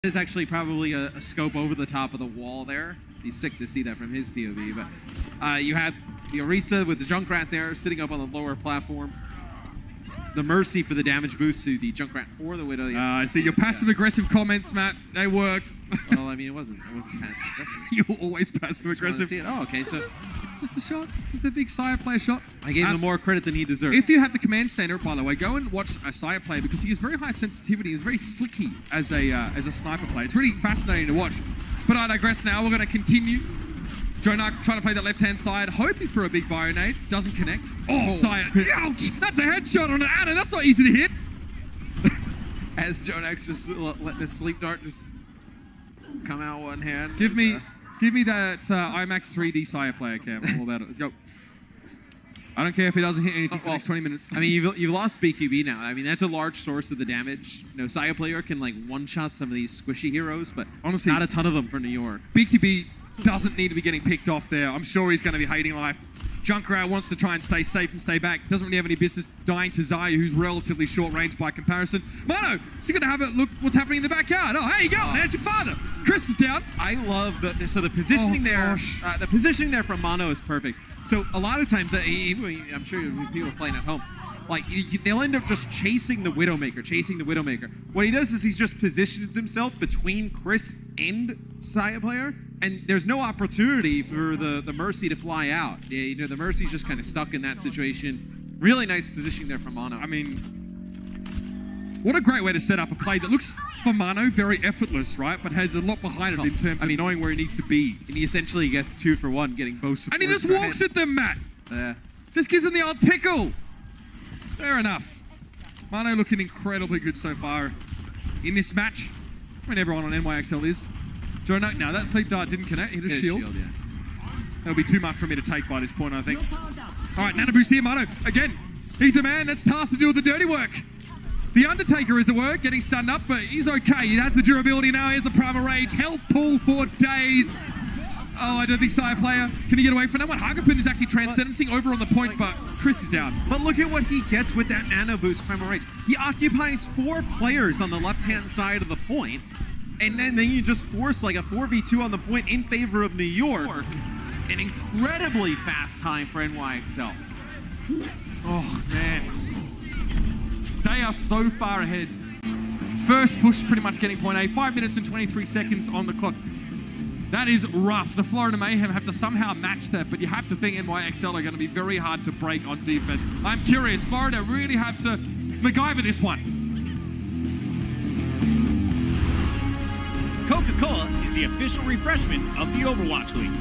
is actually probably a scope over the top of the wall there. He's sick to see that from his POV, but you have Orisa with the Junkrat there sitting up on the lower platform. The Mercy for the damage boost to the Junkrat or the Widow. I see your passive-aggressive comments, Matt. They worked. Well, I mean, it wasn't passive-aggressive. You're always passive-aggressive. Oh, okay. So it's just a shot. Just a big Sire player shot. I gave him more credit than he deserved. If you have the command center, by the way, go and watch a Sire player because he has very high sensitivity. He's very flicky as a sniper player. It's really fascinating to watch. But I digress now. We're going to continue. Jjonak trying to play the left-hand side, hoping for a big bio nade. Doesn't connect. Oh, Sire. Ouch! That's a headshot on an Ana. That's not easy to hit. As Jjonak's just letting his sleep dart just come out one hand. Give me that IMAX 3D Sire player cam. I'm all about it. Let's go. I don't care if he doesn't hit anything for the next 20 minutes. I mean, you've lost BQB now. I mean, that's a large source of the damage. You know, Sire player can like one-shot some of these squishy heroes, but honestly, not a ton of them for New York. BQB doesn't need to be getting picked off there. I'm sure he's going to be hating life. Junkrat wants to try and stay safe and stay back. Doesn't really have any business dying to Xayah, who's relatively short range by comparison. Mono, so you're going to have a look what's happening in the backyard. Oh, hey, you go. There's your father. Chris is down. I love the positioning there. The positioning there from Mono is perfect. So a lot of times, I'm sure people playing at home, like they'll end up just chasing the Widowmaker. What he does is he just positions himself between Chris and Xayah player, and there's no opportunity for the Mercy to fly out. You know, the Mercy's just kind of stuck in that situation. Really nice positioning there from Mono. I mean, what a great way to set up a play that looks, for Mono, very effortless, right? But has a lot behind it in terms of knowing where he needs to be. And he essentially gets 2 for 1, getting both supports. And he just walks at them, Matt. Just gives him the old tickle. Fair enough. Mono looking incredibly good so far in this match. I mean, everyone on NYXL is. Jjonak, now that sleep dart didn't connect. Hit a shield. Yeah. That'll be too much for me to take by this point, I think. All right, nano boost here, Mono. Again, he's the man that's tasked to do all the dirty work. The Undertaker is at work, getting stunned up, but he's okay. He has the durability now. Here's the Primal Rage. Health pool for days. Oh, I don't think Sire player. Can he get away from that one? Hagapin is actually transcendencing over on the point, but Chris is down. But look at what he gets with that nano boost Primal Rage. He occupies 4 players on the left-hand side of the point, and then you just force like a 4v2 on the point in favor of New York. An incredibly fast time for NYXL. Oh, man. They are so far ahead. First push pretty much getting point A. 5 minutes and 23 seconds on the clock. That is rough. The Florida Mayhem have to somehow match that, but you have to think NYXL are going to be very hard to break on defense. I'm curious. Florida really have to MacGyver this one. Coca-Cola is the official refreshment of the Overwatch League.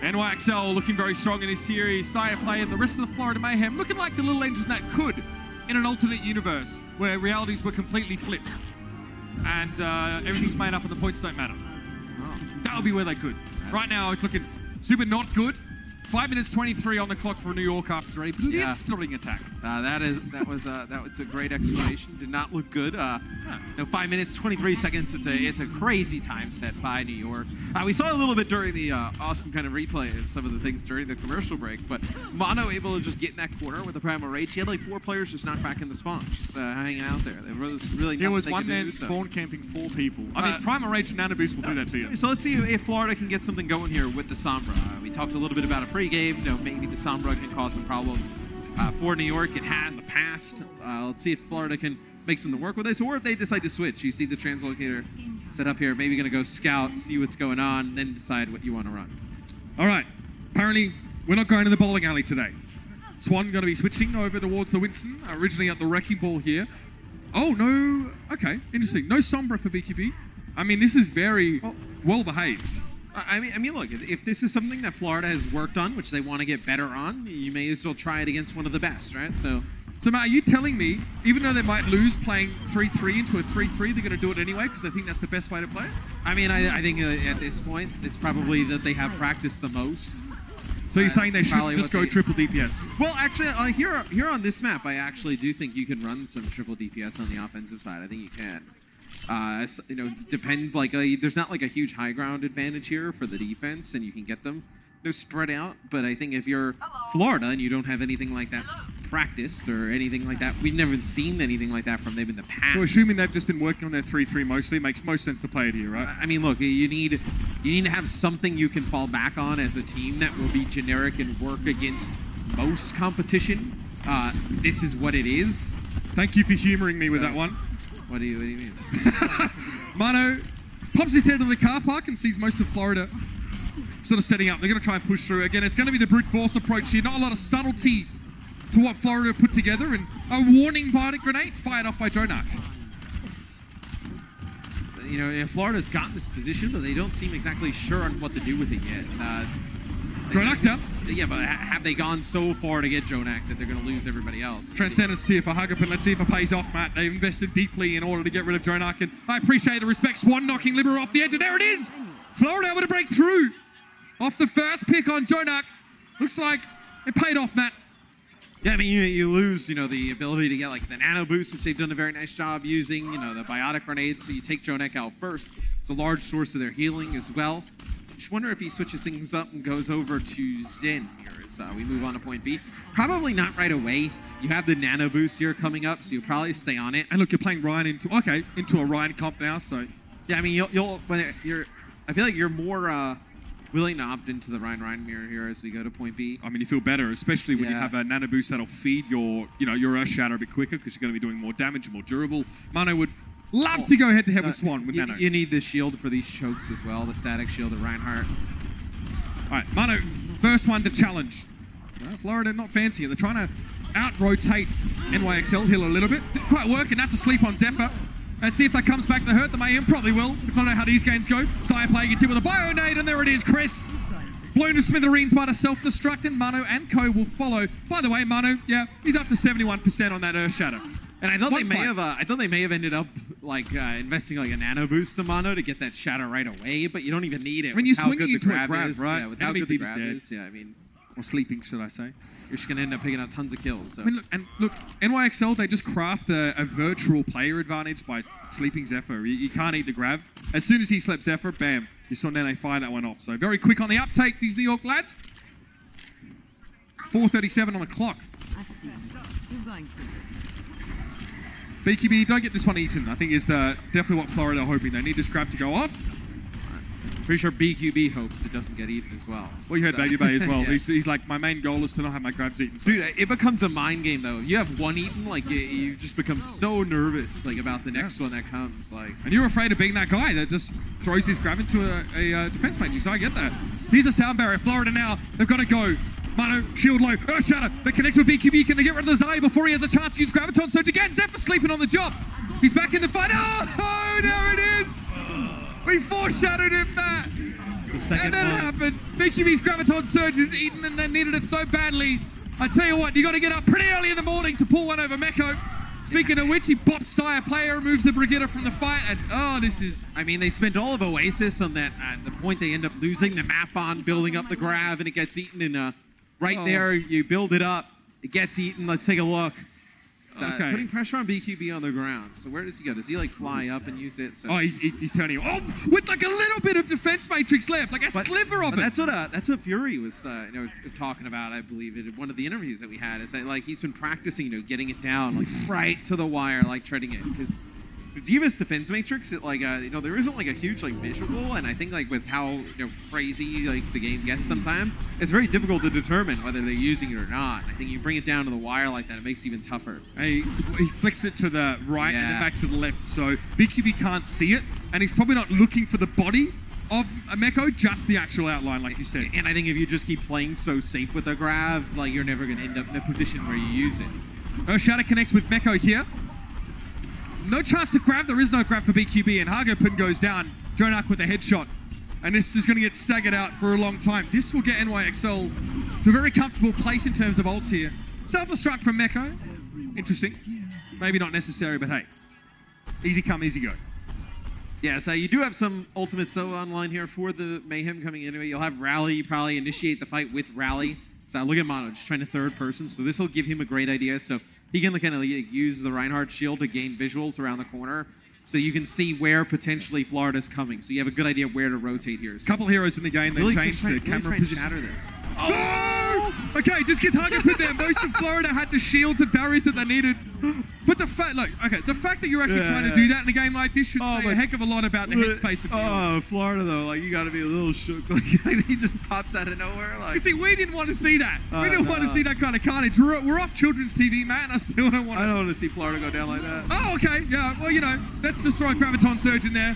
NYXL looking very strong in this series. Sire play and the rest of the Florida Mayhem looking like the little engine that could in an alternate universe where realities were completely flipped and everything's made up and the points don't matter. That would be where they could. Right now it's looking super not good 5 minutes 23 on the clock for New York after a blistering attack. That was a great explanation. Did not look good. 5 minutes 23 seconds. It's a crazy time set by New York. We saw a little bit during the awesome kind of replay of some of the things during the commercial break, but Mono able to just get in that corner with the Primal Rage. He had like 4 players just knocked back in the spawn, just hanging out there. There was really There was nothing one they man could do, so. spawn camping 4 people. I mean, Primal Rage Nano Boost will do that to you. So let's see if Florida can get something going here with the Sombra. We talked a little bit about a pregame. Maybe the Sombra can cause some problems for New York. It has in the past. Let's see if Florida can make something work with this, or if they decide to switch. You see the translocator set up here. Maybe going to go scout, see what's going on, then decide what you want to run. All right. Apparently, we're not going to the bowling alley today. Swan going to be switching over towards the Winston. Originally at the Wrecking Ball here. Oh, no. Okay, interesting. No Sombra for BQB. I mean, this is very well behaved. I mean, look, if this is something that Florida has worked on, which they want to get better on, you may as well try it against one of the best, right? So Matt, are you telling me, even though they might lose playing 3-3 into a 3-3, they're going to do it anyway because they think that's the best way to play it? I mean, I think at this point, it's probably that they have practiced the most. So you're saying they should just go triple DPS? Well, actually, here on this map, I actually do think you can run some triple DPS on the offensive side. I think you can. Depends. There's not like a huge high ground advantage here for the defense, and you can get them spread out. But I think if you're Florida and you don't have anything like that practiced or anything like that, we've never seen anything like that from them in the past. So assuming they've just been working on their 3-3 mostly, it makes most sense to play it here, right? I mean, look, you need to have something you can fall back on as a team that will be generic and work against most competition. This is what it is. Thank you for humoring me with that one. What do you mean? Mano pops his head into the car park and sees most of Florida sort of setting up. They're going to try and push through. Again, it's going to be the brute force approach here. Not a lot of subtlety to what Florida put together. And a warning bionic grenade fired off by Jjonak. Florida's gotten this position, but they don't seem exactly sure on what to do with it yet. Jjonak's down. Yeah, but have they gone so far to get Jjonak that they're going to lose everybody else? Transcendence here for Hug Up, and let's see if it pays off, Matt. They've invested deeply in order to get rid of Jjonak, and I appreciate the respect. Swan knocking Libera off the edge, and there it is! Florida able to break through off the first pick on Jjonak. Looks like it paid off, Matt. Yeah, I mean, you lose, the ability to get, the nano boost, which they've done a very nice job using, the biotic grenade, so you take Jjonak out first. It's a large source of their healing as well. Just wonder if he switches things up and goes over to Zen here as we move on to point B. Probably not right away. You have the nano boost here coming up, so you'll probably stay on it. And look, you're playing Ryan into a Ryan comp now, so... Yeah, I mean, I feel like you're more willing to opt into the Ryan mirror here as we go to point B. I mean, you feel better, especially when you have a nano boost that'll feed your Earth Shatter a bit quicker because you're going to be doing more damage and more durable. Mano would love to go head-to-head with Swan with Nano. You need the shield for these chokes as well, the static shield of Reinhardt. All right, Mano, first one to challenge. Florida not fancy it. They're trying to out-rotate NYXL Hill a little bit. Didn't quite work, and that's a sleep on Zephyr. Let's see if that comes back to hurt the Mayhem. Probably will. If I know how these games go. Sire playing it with a Bionade, and there it is, Chris. Blown to smithereens by the self-destruct, and Mano and Co will follow. By the way, Mano, he's up to 71% on that Earth Shatter. And I thought they may have ended up investing a nano boost to Mono to get that shatter right away, but you don't even need it. I mean, you're swinging into a grab, right? Yeah, with how good the grab is. Yeah, I mean, or sleeping, should I say? You're just gonna end up picking up tons of kills. So. I mean, look, NYXL, they just craft a virtual player advantage by sleeping Zephyr. You can't eat the grab. As soon as he slept Zephyr, bam, you saw Nene fire that one off. So very quick on the uptake, these New York lads. 4:37 on the clock. BQB, don't get this one eaten, I think is definitely what Florida are hoping. They need this grab to go off. Pretty sure BQB hopes it doesn't get eaten as well. Well, you heard Baby Bay as well. Yeah. He's like, my main goal is to not have my grabs eaten. So. Dude, it becomes a mind game though. If you have one eaten, you just become so nervous about the next one that comes. And you're afraid of being that guy that just throws his grab into a defense matrix. So I get that. Here's a sound barrier. Florida now, they've got to go. Mano, shield low, Earth Shatter. They connect with BQB. Can they get rid of the Zai before he has a chance to use Graviton? So again, Zephyr sleeping on the job. He's back in the fight. Oh, there it is. We foreshadowed him, Matt. And then it happened. BQB's Graviton Surge is eaten and they needed it so badly. I tell you what, you got to get up pretty early in the morning to pull one over Meko. Speaking of which, he bops Sire player, removes the Brigitte from the fight, and this is... I mean, they spent all of Oasis on that. At the point they end up losing the map on, building up the grab, and it gets eaten. And there, you build it up. It gets eaten. Let's take a look. Okay. Putting pressure on BQB on the ground. So where does he go? Does he like fly up and use it? So. He's turning. With like a little bit of defense matrix left, like a sliver of it. That's what Fury was talking about. I believe in one of the interviews that we had. Is that like he's been practicing, getting it down like right to the wire, like treading it because. D.Va's defense matrix, there isn't like a huge like visual, and I think like with how crazy like the game gets sometimes, it's very difficult to determine whether they're using it or not. I think you bring it down to the wire like that, it makes it even tougher. He flicks it to the right and then back to the left, so BQB can't see it, and he's probably not looking for the body of Meko, just the actual outline, like you said. And I think if you just keep playing so safe with the grab, like you're never going to end up in a position where you use it. Shadow connects with Meko here. No chance to grab. There is no grab for BQB, and Hagopun goes down. Jjonak with a headshot. And this is going to get staggered out for a long time. This will get NYXL to a very comfortable place in terms of ults here. Self-destruct from Meko. Interesting. Maybe not necessary, but hey. Easy come, easy go. Yeah, so you do have some ultimates though online here for the Mayhem coming into it. You'll have Rally probably initiate the fight with Rally. So look at Mono, just trying to third person. So this will give him a great idea. So he can kind of use the Reinhardt shield to gain visuals around the corner. So you can see where potentially Florida's coming. So you have a good idea where to rotate here. So couple heroes in the game, they changed the camera position. This. Oh! Okay, just gets Hagopun there. Most of Florida had the shields and barriers that they needed. But the fact that you're actually trying to do that in a game like this should say a heck of a lot about the headspace of the Florida though, like you got to be a little shook. Like he just pops out of nowhere. Like, you see, we didn't want to see that. We didn't want to see that kind of carnage. We're off children's TV, man. I still don't want. I don't want to see Florida go down like that. Oh, okay, yeah. Well, let's destroy Graviton Surge in there.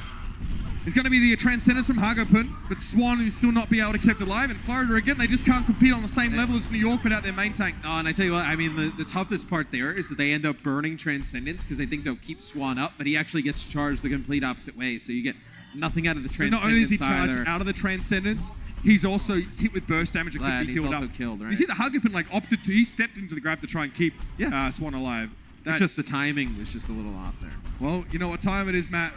It's going to be the Transcendence from Hagopun, but Swan will still not be able to keep it alive. And Florida, again, they just can't compete on the same level as New York without their main tank. Oh, and I tell you what, I mean, the toughest part there is that they end up burning Transcendence because they think they'll keep Swan up, but he actually gets charged the complete opposite way. So you get nothing out of the Transcendence. So not only is he charged out of the Transcendence, he's also hit with burst damage and could be killed up. Killed, right? You see the Hagopun he stepped into the grab to try and keep Swan alive. It's just the timing was just a little off there. Well, you know what time it is, Matt.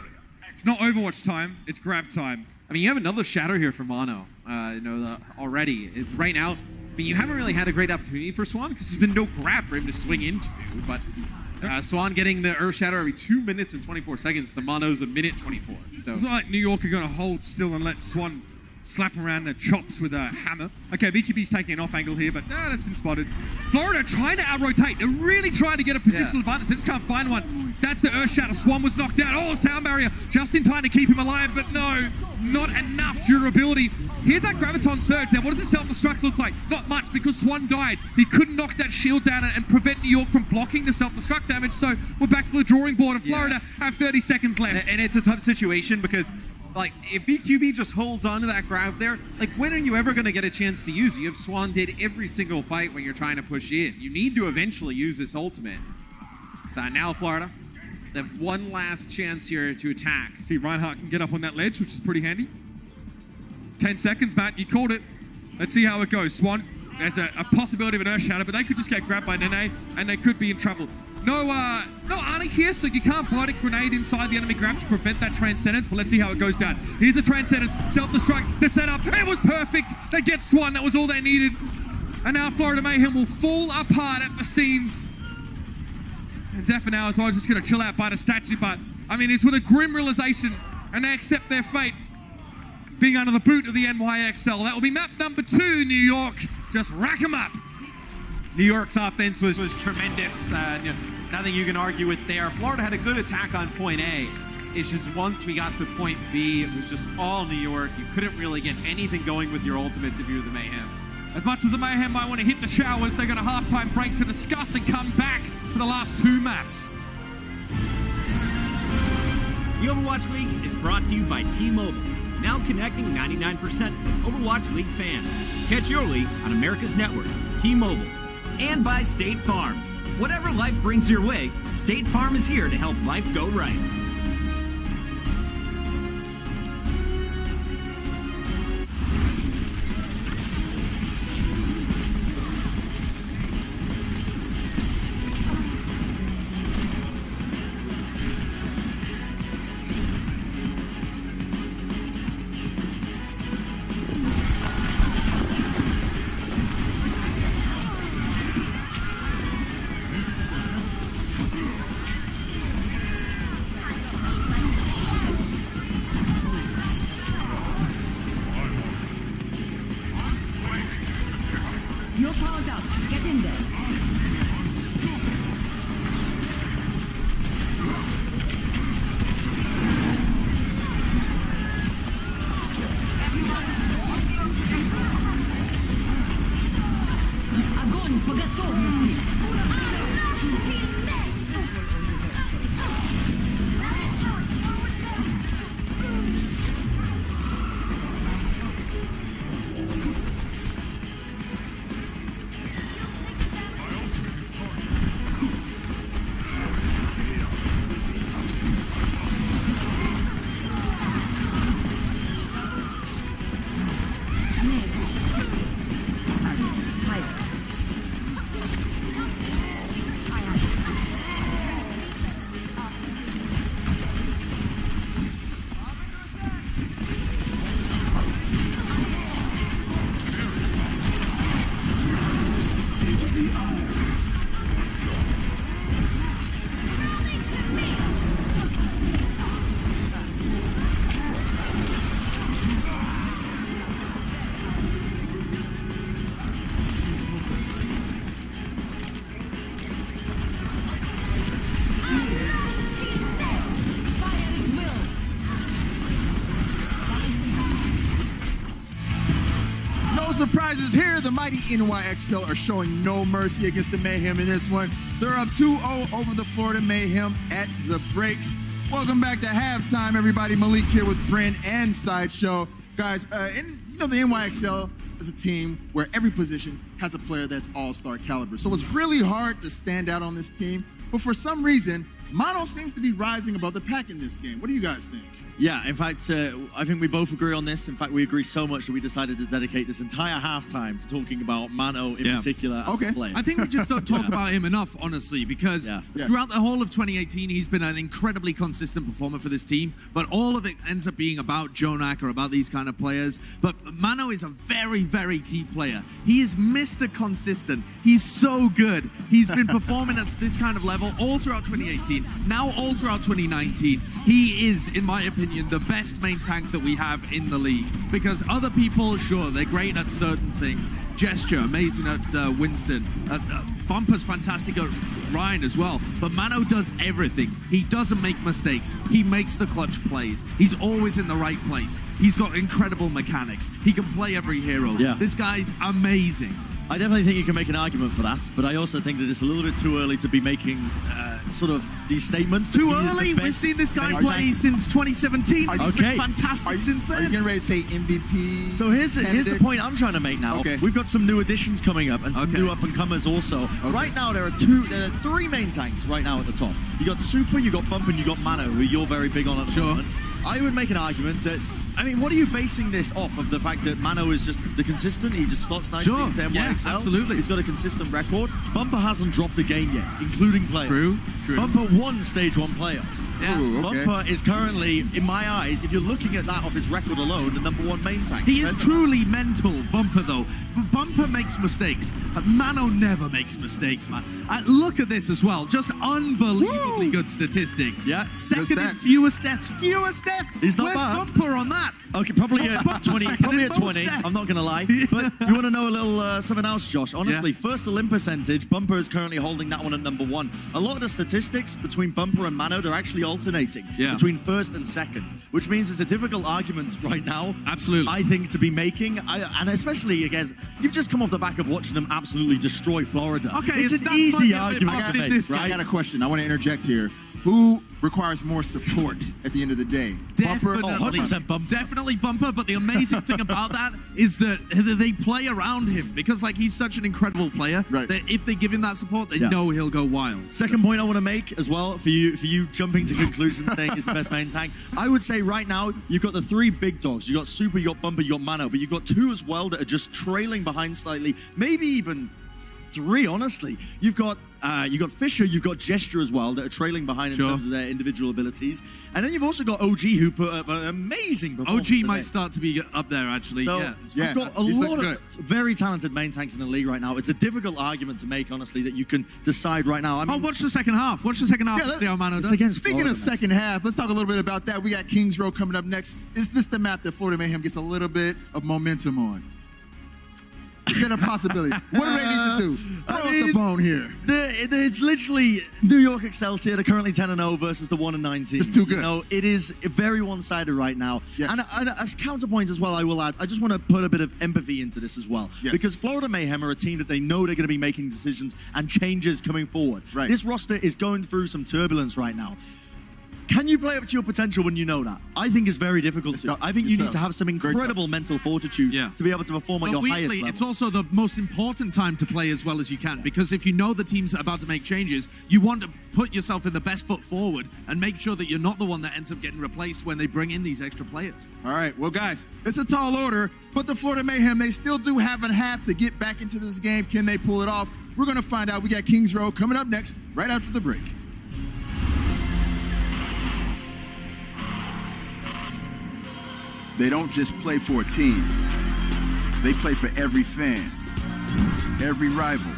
It's not Overwatch time, it's grab time. I mean, you have another shatter here for Mono, already. It's right now. I mean, you haven't really had a great opportunity for Swan because there's been no grab for him to swing into. But Swan getting the Earth Shatter every 2 minutes and 24 seconds. The Mono's a minute 24. So it's not like New York are going to hold still and let Swan slap him around the chops with a hammer. Okay, BQB's taking an off angle here, but that's been spotted. Florida trying to out-rotate. They're really trying to get a positional advantage. They just can't find one. That's the Earth Shatter. Swan was knocked out. Oh, sound barrier. Just in time to keep him alive, but no, not enough durability. Here's that Graviton Surge. Now, what does the self-destruct look like? Not much, because Swan died. He couldn't knock that shield down and prevent New York from blocking the self-destruct damage, so we're back to the drawing board, and Florida have 30 seconds left. And it's a tough situation because like, if BQB just holds on to that grab there, like, when are you ever going to get a chance to use it? You have Swan did every single fight when you're trying to push in. You need to eventually use this ultimate. So now Florida, they have one last chance here to attack. See, Reinhardt can get up on that ledge, which is pretty handy. 10 seconds, Matt. You called it. Let's see how it goes. Swan, there's a possibility of an Earth Shatter, but they could just get grabbed by Nene, and they could be in trouble. No Arnie here, so you can't fight a grenade inside the enemy grab to prevent that Transcendence. Well, let's see how it goes down. Here's the Transcendence, self-destruct, the setup. It was perfect. They get Swan. That was all they needed. And now Florida Mayhem will fall apart at the seams. And Zephyr now as well is just going to chill out by the statue, but I mean, it's with a grim realization, and they accept their fate, being under the boot of the NYXL. That will be map number 2, New York. Just rack them up. New York's offense was tremendous. Nothing you can argue with there. Florida had a good attack on point A. It's just once we got to point B, it was just all New York. You couldn't really get anything going with your ultimates if you were the Mayhem. As much as the Mayhem might want to hit the showers, they got a halftime break to discuss and come back for the last 2 maps. The Overwatch League is brought to you by T-Mobile, now connecting 99% of Overwatch League fans. Catch your league on America's network, T-Mobile. And by State Farm. Whatever life brings your way, State Farm is here to help life go right. No power down. Get in there. Огонь по готовности. Surprises here. The mighty NYXL are showing no mercy against the Mayhem in this one. They're up 2-0 over the Florida Mayhem at the break. Welcome back to halftime, everybody. Malik here with Bryn and Sideshow. Guys, the NYXL is a team where every position has a player that's all-star caliber. So it's really hard to stand out on this team. But for some reason, Mono seems to be rising above the pack in this game. What do you guys think? Yeah, in fact, I think we both agree on this. In fact, we agree so much that we decided to dedicate this entire halftime to talking about Mano in particular as a player. I think we just don't talk about him enough, honestly, because throughout the whole of 2018, he's been an incredibly consistent performer for this team, but all of it ends up being about Jjonak or about these kind of players. But Mano is a very, very key player. He is Mr. Consistent. He's so good. He's been performing at this kind of level all throughout 2018, now all throughout 2019. He is, in my opinion, the best main tank that we have in the league, because other people, sure, they're great at certain things. Gesture, amazing at Winston. Bumper's fantastic at Ryan as well. But Mano does everything. He doesn't make mistakes. He makes the clutch plays. He's always in the right place. He's got incredible mechanics. He can play every hero. Yeah. This guy's amazing. I definitely think you can make an argument for that, but I also think that it's a little bit too early to be making sort of these statements. Too early? We've seen this guy play since 2017. He's been fantastic since then. Are you getting ready to say MVP? So here's the point I'm trying to make now. Okay. We've got some new additions coming up and some new up-and-comers also. Okay. Right now, there are three main tanks right now at the top. You got Super, you got Bump, and you got Mano, who you're very big on at the moment. I would make an argument that, I mean, what are you basing this off of? The fact that Mano is just the consistent, he just slots nicely into NYXL. Yeah, absolutely. He's got a consistent record. Bumper hasn't dropped a game yet, including playoffs. True. Bumper won Stage 1 playoffs. Yeah. Ooh, okay. Bumper is currently, in my eyes, if you're looking at that off his record alone, the #1 main tank. He is truly mental, Bumper, though. Bumper makes mistakes. Mano never makes mistakes, man. Look at this as well. Just unbelievably good statistics. Yeah. Second in stats. fewest stats. He's not Where's bad. Bumper on that? Okay, probably at 20. second Probably in at both 20. stats. I'm not going to lie. But you want to know a little something else, Josh? Honestly, first Olymp percentage, Bumper is currently holding that one at #1. A lot of the statistics between Bumper and Mano, they're actually alternating between first and second, which means it's a difficult argument right now. Absolutely. I think to be making, and especially, again, you've just come off the back of watching them absolutely destroy Florida. Okay, it's an that's easy not argument getting to in make, this right? I got a question. I want to interject here. Who requires more support at the end of the day? Bumper? Definitely, 100% Bumper. Definitely Bumper, but the amazing thing about that is that they play around him, because like he's such an incredible player that if they give him that support, they know he'll go wild. Second point I want to make as well, for you jumping to conclusions saying it's the best main tank, I would say right now you've got the three big dogs. You got Super, you got Bumper, you got Mano, but you've got two as well that are just trailing behind slightly, maybe even three, honestly. You've got Fisher, you've got Gesture as well that are trailing behind in terms of their individual abilities, and then you've also got OG who put up an amazing performance. OG might start to be up there actually. So yeah, we've got a lot of very talented main tanks in the league right now. It's a difficult argument to make, honestly, that you can decide right now. I mean, watch the second half. Watch the second half and see how Mano does. Speaking of second half, let's talk a little bit about that. We got Kings Row coming up next. Is this the map that Florida Mayhem gets a little bit of momentum on? been a possibility. What do they need to do? Throw us a bone here. It's literally New York Excelsior. They're currently 10-0 versus the 1-19. It's too good. You know, it is very one-sided right now. Yes. And as counterpoint as well, I will add, I just want to put a bit of empathy into this as well. Yes. Because Florida Mayhem are a team that they know they're going to be making decisions and changes coming forward. Right. This roster is going through some turbulence right now. Can you play up to your potential when you know that? I think it's very difficult to. I think you need to have some incredible mental fortitude to be able to perform at your highest level. It's also the most important time to play as well as you can, because if you know the team's about to make changes, you want to put yourself in the best foot forward and make sure that you're not the one that ends up getting replaced when they bring in these extra players. All right, well, guys, it's a tall order, but the Florida Mayhem, they still do have a half to get back into this game. Can they pull it off? We're going to find out. We got Kings Row coming up next, right after the break. They don't just play for a team. They play for every fan, every rival,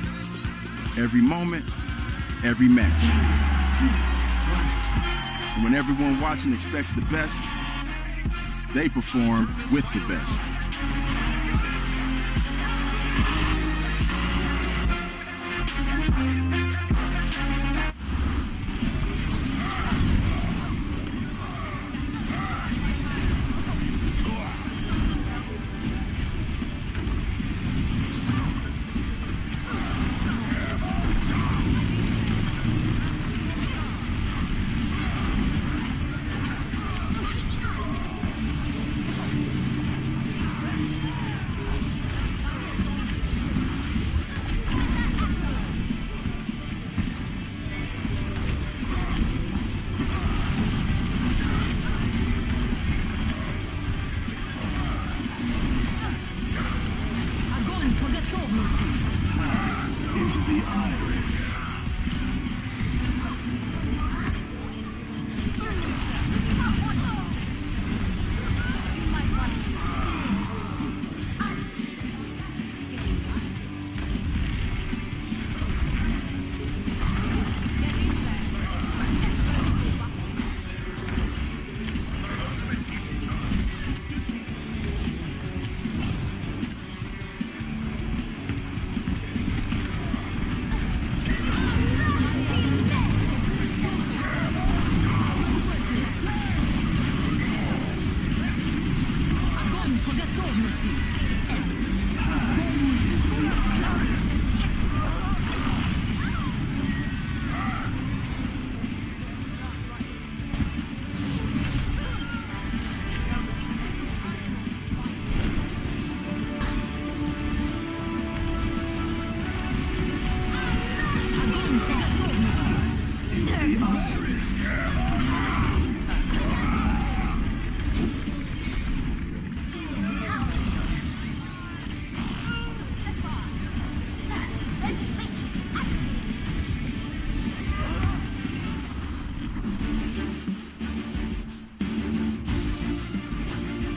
every moment, every match. And when everyone watching expects the best, they perform with the best.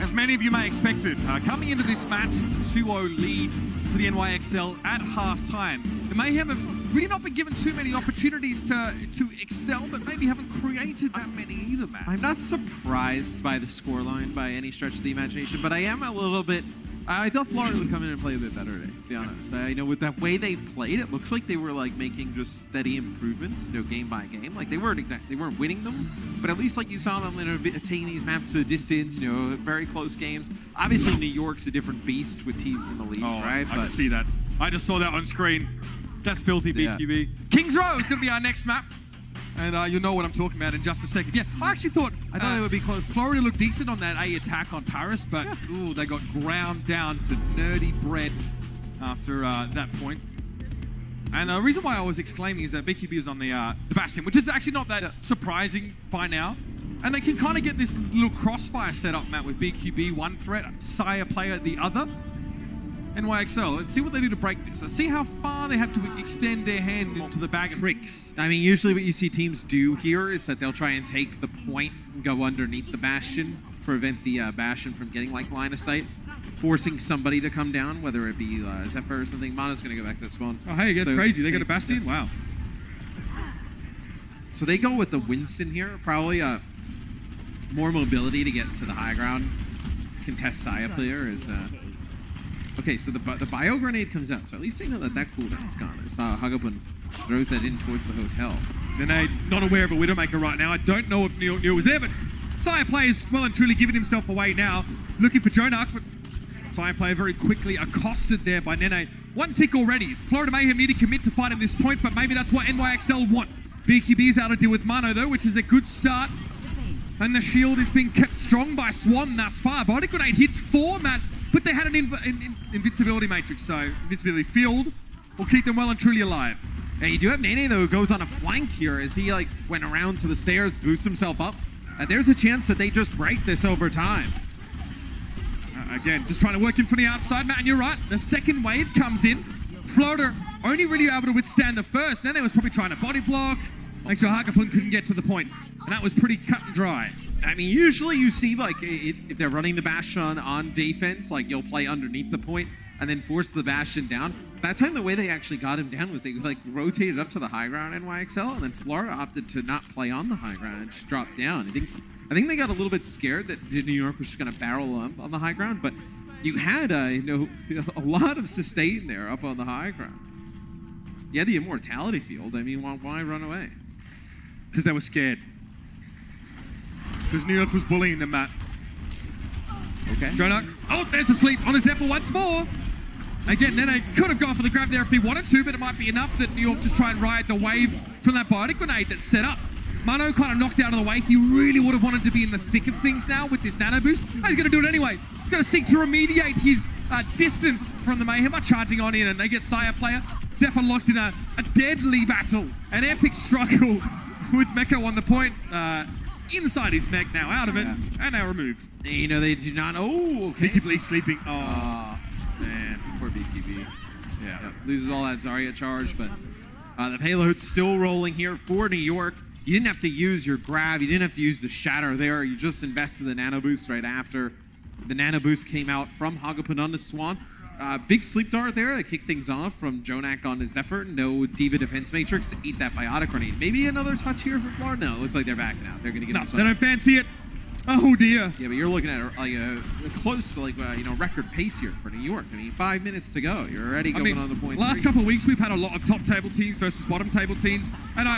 As many of you may have expected, coming into this match, it's a 2-0 lead for the NYXL at halftime. The Mayhem have really not been given too many opportunities to excel, but maybe haven't created that many either, Matt. I'm not surprised by the scoreline by any stretch of the imagination, but I am a little bit. I thought Florida would come in and play a bit better today, to be honest. You know, with that way they played, it looks like they were like making just steady improvements, you know, game by game. Like they weren't winning them, but at least like you saw them taking these maps to a distance, you know, very close games. Obviously, New York's a different beast with teams in the league, right? I can see that. I just saw that on screen. That's filthy, BQB. Kings Row is going to be our next map. And you'll know what I'm talking about in just a second. Yeah, I actually thought it would be close. Florida looked decent on that A attack on Paris, but ooh, they got ground down to nerdy bread after that point. And the reason why I was exclaiming is that BQB is on the Bastion, which is actually not that surprising by now. And they can kind of get this little crossfire set up, Matt, with BQB one threat, Sire player the other. NYXL, and see what they do to break this. See how far they have to extend their hand into the bag of tricks. I mean, usually what you see teams do here is that they'll try and take the point and go underneath the Bastion, prevent the Bastion from getting like line of sight, forcing somebody to come down, whether it be Zephyr or something. Mono's going to go back to this one. Oh, hey, it gets crazy. They got a Bastion? Wow. So they go with the Winston here. Probably more mobility to get to the high ground. Contest Saya player is Okay, so the bio grenade comes out, so at least they know that cooldown's gone. I saw Hagapun throws that in towards the hotel. Nene, not aware of a Widowmaker right now. I don't know if New York was there, but Sire Player is well and truly giving himself away now. Looking for Jjonak, but Sire Player very quickly accosted there by Nene. One tick already. Florida Mayhem need to commit to fighting this point, but maybe that's what NYXL want. BQB is out to deal with Mano though, which is a good start. And the shield is being kept strong by Swan thus far. Body Grenade hits 4, Matt, but they had an invincibility matrix, so invincibility field will keep them well and truly alive. Yeah, you do have Nene though, who goes on a flank here as he went around to the stairs, boosts himself up. There's a chance that they just break this over time. Again, just trying to work in from the outside, Matt, and you're right. The second wave comes in. Florida only really able to withstand the first. Nene was probably trying to body block. Make sure Hagapun couldn't get to the point. And that was pretty cut and dry. I mean, usually you see, if they're running the Bastion on defense, you'll play underneath the point and then force the Bastion down. That time, the way they actually got him down was they, rotated up to the high ground NYXL, and then Florida opted to not play on the high ground and just drop down. I think they got a little bit scared that New York was just going to barrel up on the high ground, but you had, a lot of sustain there up on the high ground. Yeah, the immortality field. I mean, why run away? Because they were scared. Because New York was bullying them, Matt. Okay. Jjonak. Oh, there's a sleep on a Zephyr once more. Again, Nene could have gone for the grab there if he wanted to, but it might be enough that New York just try and ride the wave from that biotic grenade that's set up. Mano kind of knocked out of the way. He really would have wanted to be in the thick of things now with this nano boost. Oh, he's going to do it anyway. He's going to seek to remediate his distance from the Mayhem by charging on in, and they get Sire Player. Zephyr locked in a deadly battle, an epic struggle with Meko on the point. Inside his mech now, out of it, and now removed. They do not. Oh, okay. BQB sleeping. Oh, man. Poor BQB. Yeah. Loses all that Zarya charge, but the payload's still rolling here for New York. You didn't have to use your grab. You didn't have to use the shatter there. You just invested the nano boost right after. The nano boost came out from Hagapun onto Swan. Big sleep dart there that kicked things off from Jjonak on his Zephyr. No Diva defense matrix to eat that biotic grenade. Maybe another touch here for Florida. No, it looks like they're back now. They're going to get they don't fancy it. Oh dear. Yeah, but you're looking at a close to record pace here for New York. I mean, 5 minutes to go. You're already going on the point. Last couple of weeks we've had a lot of top table teams versus bottom table teams, and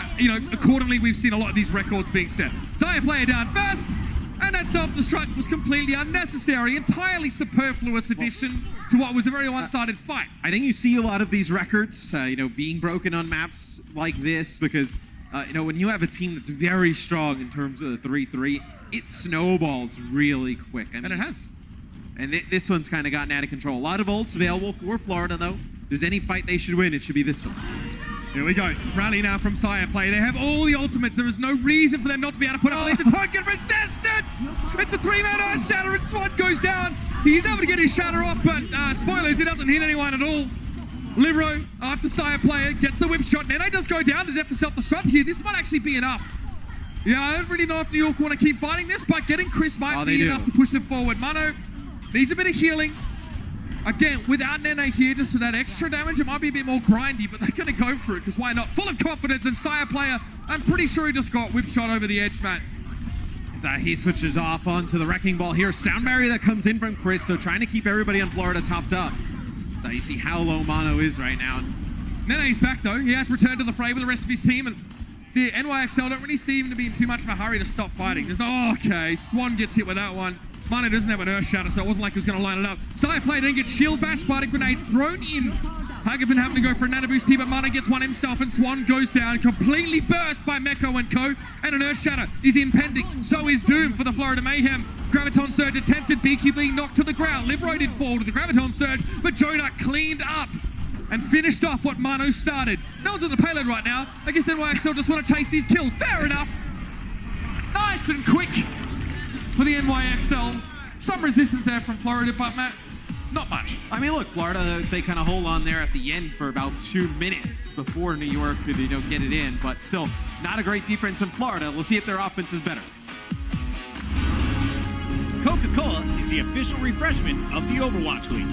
accordingly we've seen a lot of these records being set. Sire Player down first, and that self-destruct was completely unnecessary, entirely superfluous addition to what was a very one-sided fight. I think you see a lot of these records, being broken on maps like this because, when you have a team that's very strong in terms of the 3-3, it snowballs really quick. I mean, and it has. And this one's kind of gotten out of control. A lot of ults available for Florida, though. If there's any fight they should win, it should be this one. Here we go. Rally now from Sire Play. They have all the ultimates. There is no reason for them not to be able to put up at least a token resistance. It's a 3-man Earth Shatter, and Swan goes down. He's able to get his shatter off, but spoilers, he doesn't hit anyone at all. Libero, after Sire Player, gets the whip shot. Nene does go down. Does that for self-destruct here? This might actually be enough. Yeah, I don't really know if New York want to keep fighting this, but getting Chris might be enough to push them forward. Mano needs a bit of healing. Again, without Nene here, just for that extra damage, it might be a bit more grindy, but they're going to go for it, because why not? Full of confidence, and Sire Player, I'm pretty sure he just got whip shot over the edge, Matt. He switches off onto the Wrecking Ball here. Sound barrier that comes in from Chris, so trying to keep everybody on Florida topped up. So you see how low Mano is right now. Nene's back, though. He has returned to the fray with the rest of his team, and the NYXL don't really seem to be in too much of a hurry to stop fighting. There's okay, Swan gets hit with that one. Mano doesn't have an Earth Shatter, so it wasn't like he was going to line it up. Sire Play then gets shield bash, Biotic Grenade thrown in. Hagapun having to go for a nano boost here, but Mano gets one himself, and Swan goes down, completely burst by Meko and Co. And an Earth Shatter is impending. So is Doom for the Florida Mayhem. Graviton Surge attempted, BQB knocked to the ground. Libero did fall to the Graviton Surge, but Jjonak cleaned up and finished off what Mano started. No one's on the payload right now. I guess NYXL just want to chase these kills. Fair enough. Nice and quick for the NYXL. Some resistance there from Florida, but Matt, not much. I mean, look, Florida, they kind of hold on there at the end for about 2 minutes before New York could, get it in, but still, not a great defense from Florida. We'll see if their offense is better. Coca-Cola is the official refreshment of the Overwatch League.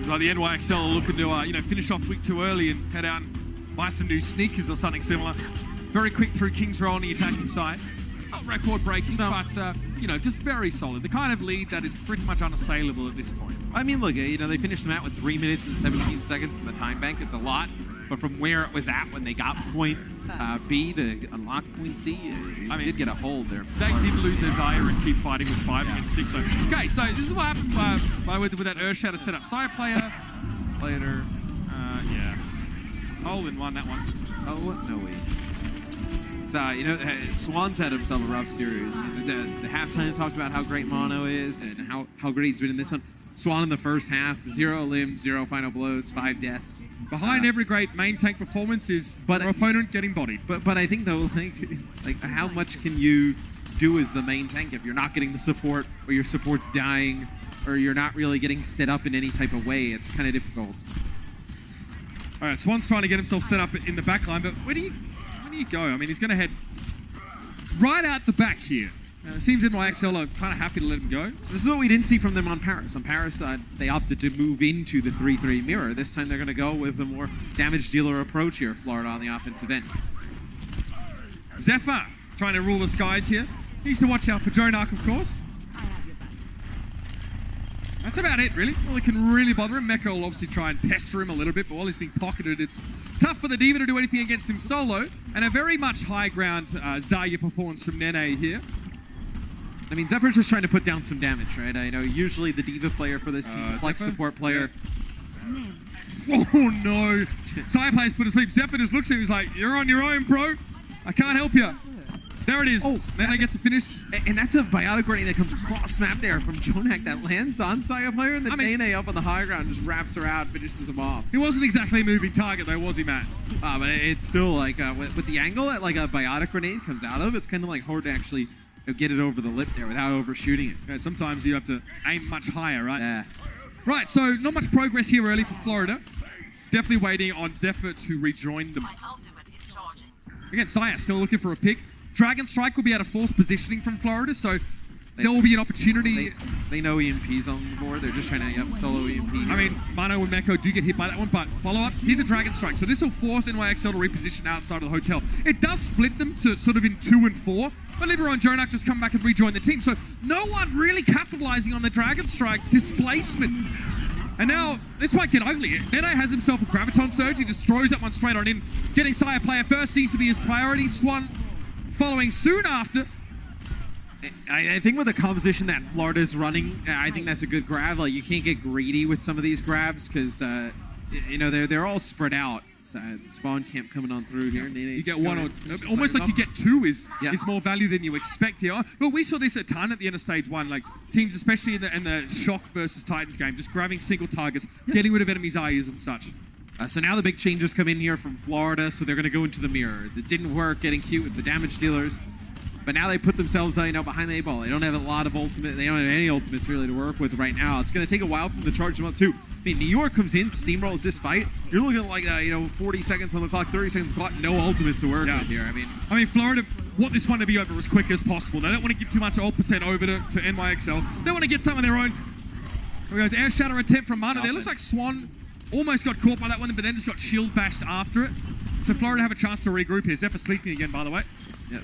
Like the NYXL are looking to, finish off week too early and head out and buy some new sneakers or something similar. Very quick through Kings Row on the attacking side. Not record breaking, but just very solid. The kind of lead that is pretty much unassailable at this point. I mean, look, they finished them out with 3 minutes and 17 seconds in the time bank. It's a lot, but from where it was at when they got point B to unlock point C, it did get a hold there. They did lose their Zaya and keep fighting with 5 against 6. Okay, so this is what happened with that Earthshatter setup. Zaya player, Later. hole in one, that one. Oh, what? No way. So, Swan's had himself a rough series. The halftime talked about how great Mono is and how great he's been in this one. Swan in the first half, 0 limbs, 0 final blows, 5 deaths. Behind every great main tank performance is their opponent getting bodied. But I think though, like how much can you do as the main tank if you're not getting the support, or your support's dying, or you're not really getting set up in any type of way? It's kind of difficult. All right, Swan's trying to get himself set up in the back line, but where do you go? I mean, he's going to head right out the back here. It seems NYXL are kind of happy to let him go. So this is what we didn't see from them on Paris. On Paris, they opted to move into the 3-3 mirror. This time they're going to go with a more damage dealer approach here, Florida, on the offensive end. Zephyr trying to rule the skies here. Needs to watch out for Jjonak, of course. That's about it, really. All he can really bother him. Mecha will obviously try and pester him a little bit, but while he's being pocketed, it's tough for the Diva to do anything against him solo. And a very much high ground Zarya performance from Nene here. I mean, Zephyr's just trying to put down some damage, right? I know usually the Diva player for this team, flex support player. Yeah. Oh no! Zaya player's put asleep. Zephyr just looks at him, he's like, "You're on your own, bro. I can't help you." There it is. Nene gets the finish. And that's a biotic grenade that comes cross map there from Jjonak that lands on Zaya player, and then Nene up on the high ground just wraps her out, finishes him off. He wasn't exactly a moving target though, was he, Matt? But it's still like, with the angle that like a biotic grenade comes out of, it's kind of like hard to actually get it over the lip there without overshooting it. Yeah, sometimes you have to aim much higher, right? Yeah. Right, so not much progress here early for Florida. Definitely waiting on Zephyr to rejoin them. Again, Zaya still looking for a pick. Dragon Strike will be out of force positioning from Florida, so there will be an opportunity. They know EMP's on the board. They're just trying to solo EMP. I mean, Mano and Meko do get hit by that one, but follow up. Here's a Dragon Strike. So this will force NYXL to reposition outside of the hotel. It does split them to sort of in 2 and 4, but Libero and Jjonak just come back and rejoin the team. So no one really capitalizing on the Dragon Strike displacement. And now, this might get ugly. Nene has himself a Graviton Surge. He just throws that one straight on in. Getting Zaya player first seems to be his priority. Swan following soon after. I think with the composition that Florida's running, I think that's a good grab. Like, you can't get greedy with some of these grabs because, they're all spread out. Spawn camp coming on through here. You get one or almost like you get 2 is more value than you expect here. But we saw this a ton at the end of stage 1. Like teams, especially in the Shock versus Titans game, just grabbing single targets, getting rid of enemy Zayas and such. So now the big changes come in here from Florida, so they're going to go into the mirror. It didn't work getting cute with the damage dealers, but now they put themselves behind the 8 ball. They don't have a lot of ultimate. They don't have any ultimates really to work with right now. It's going to take a while for them to charge them up too. I mean, New York comes in, steamrolls this fight. You're looking at like 40 seconds on the clock, 30 seconds on the clock, no ultimates to work with here. I mean, Florida want this one to be over as quick as possible. They don't want to give too much ult percent over to NYXL. They want to get some of their own. Here goes Air Shatter attempt from Mana there. Looks like Swan almost got caught by that one, but then just got shield bashed after it. So Florida have a chance to regroup here. Zephyr sleeping again, by the way. Yep.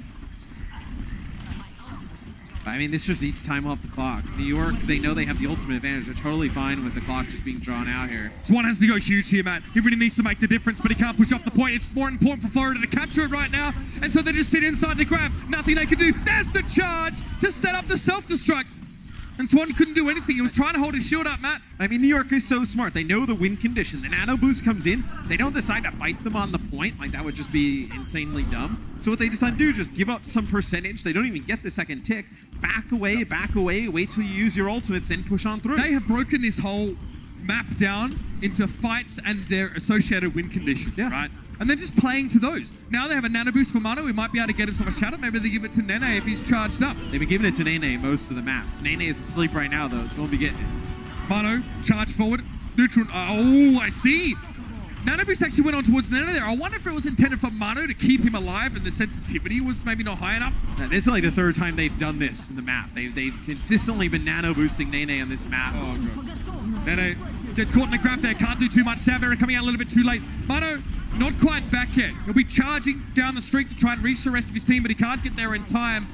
I mean, this just eats time off the clock. New York, they know they have the ultimate advantage. They're totally fine with the clock just being drawn out here. Swan has to go huge here, man. He really needs to make the difference, but he can't push up the point. It's more important for Florida to capture it right now. And so they just sit inside the grab. Nothing they can do. There's the charge to set up the self-destruct. And Swan couldn't do anything. He was trying to hold his shield up, Matt. I mean, New York is so smart. They know the win condition. The nano boost comes in. They don't decide to fight them on the point. Like, that would just be insanely dumb. So what they decide to do is just give up some percentage. They don't even get the second tick. Back away, wait till you use your ultimates, then push on through. They have broken this whole map down into fights and their associated win condition, right? And they're just playing to those. Now they have a nano boost for Mano. We might be able to get himself a shadow. Maybe they give it to Nene if he's charged up. They've been giving it to Nene most of the maps. Nene is asleep right now, though, so won't be getting it. Mano, charge forward. Neutral. Oh, I see. Nano boost actually went on towards Nene there. I wonder if it was intended for Mano to keep him alive and the sensitivity was maybe not high enough. Now, this is like the 3rd time they've done this in the map. They've consistently been nano boosting Nene on this map. Oh, God. Nene Gets caught in a grab there. Can't do too much. Soundbarrier coming out a little bit too late. Mano, not quite back yet. He'll be charging down the street to try and reach the rest of his team, but he can't get there in time.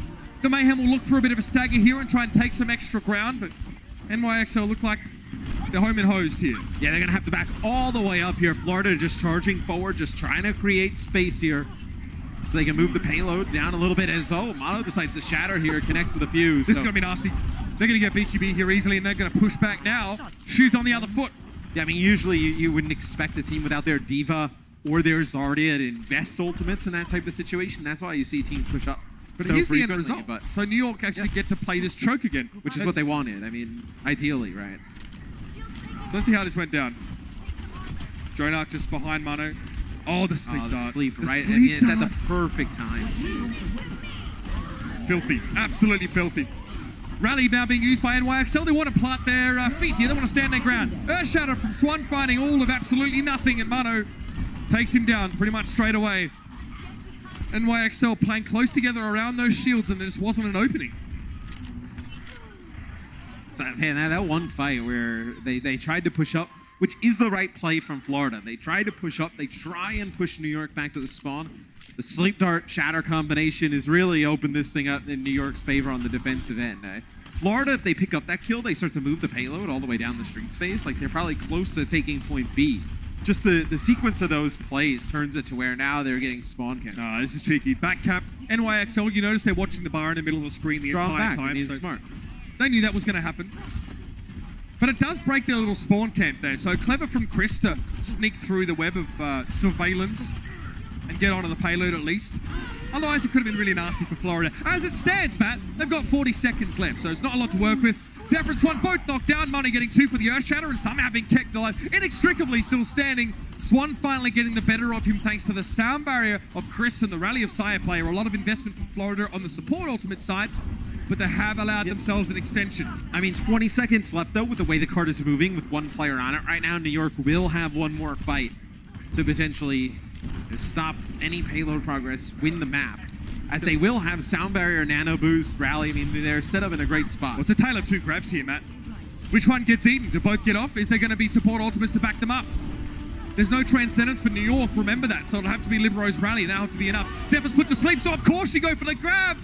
The Mayhem will look for a bit of a stagger here and try and take some extra ground, but NYXL look like they're home and hosed here. Yeah, they're going to have to back all the way up here. Florida just charging forward, just trying to create space here so they can move the payload down a little bit as, Mono decides to shatter here, connects with a fuse. This is going to be nasty. They're going to get BQB here easily, and they're going to push back now. Shoes on the other foot. Yeah, I mean, usually you wouldn't expect a team without their Diva or their Zardia to invest ultimates in that type of situation. That's why you see teams push up. But so here's the end frequently, result. So New York actually get to play this choke again. Which is what they wanted. I mean, ideally, right? So let's see how this went down. Jjonak just behind Mano. Oh, the sleep dart. The sleep, The right? sleep It's at the dart. perfect time. Filthy. Absolutely filthy. Rally now being used by NYXL. They want to plant their feet here. They want to stand their ground. Earthshatter from Swan finding all of absolutely nothing, and Mano takes him down pretty much straight away. NYXL playing close together around those shields, and there just wasn't an opening. So, man, that one fight where they tried to push up, which is the right play from Florida. They tried to push up. They try and push New York back to the spawn. The sleep dart shatter combination has really opened this thing up in New York's favor on the defensive end. Florida, if they pick up that kill, they start to move the payload all the way down the streets phase. Like, they're probably close to taking point B. Just the sequence of those plays turns it to where now they're getting spawn camped. This is cheeky. Back cap. NYXL, you notice they're watching the bar in the middle of the screen the entire time. So smart. They knew that was going to happen. But it does break their little spawn camp there. So clever from Chris to sneak through the web of surveillance and get onto the payload at least. Otherwise, it could have been really nasty for Florida. As it stands, Matt, they've got 40 seconds left, so it's not a lot to work with. Zephyr and Swan both knocked down. Money getting 2 for the Earthshatter and somehow being kept alive. Inextricably still standing. Swan finally getting the better of him thanks to the sound barrier of Chris and the rally of Sire player. A lot of investment for Florida on the support ultimate side, but they have allowed themselves an extension. I mean, 20 seconds left, though, with the way the card is moving, with one player on it right now. New York will have one more fight to potentially stop any payload progress, win the map. As they will have sound barrier, nano boost, rally. I mean, they're set up in a great spot. Well, it's a tale of two grabs here, Matt. Which one gets eaten? Do both get off? Is there going to be support ultimates to back them up? There's no transcendence for New York, remember that. So it'll have to be Libero's rally. That'll have to be enough. Zephyr's put to sleep, so of course you go for the grab.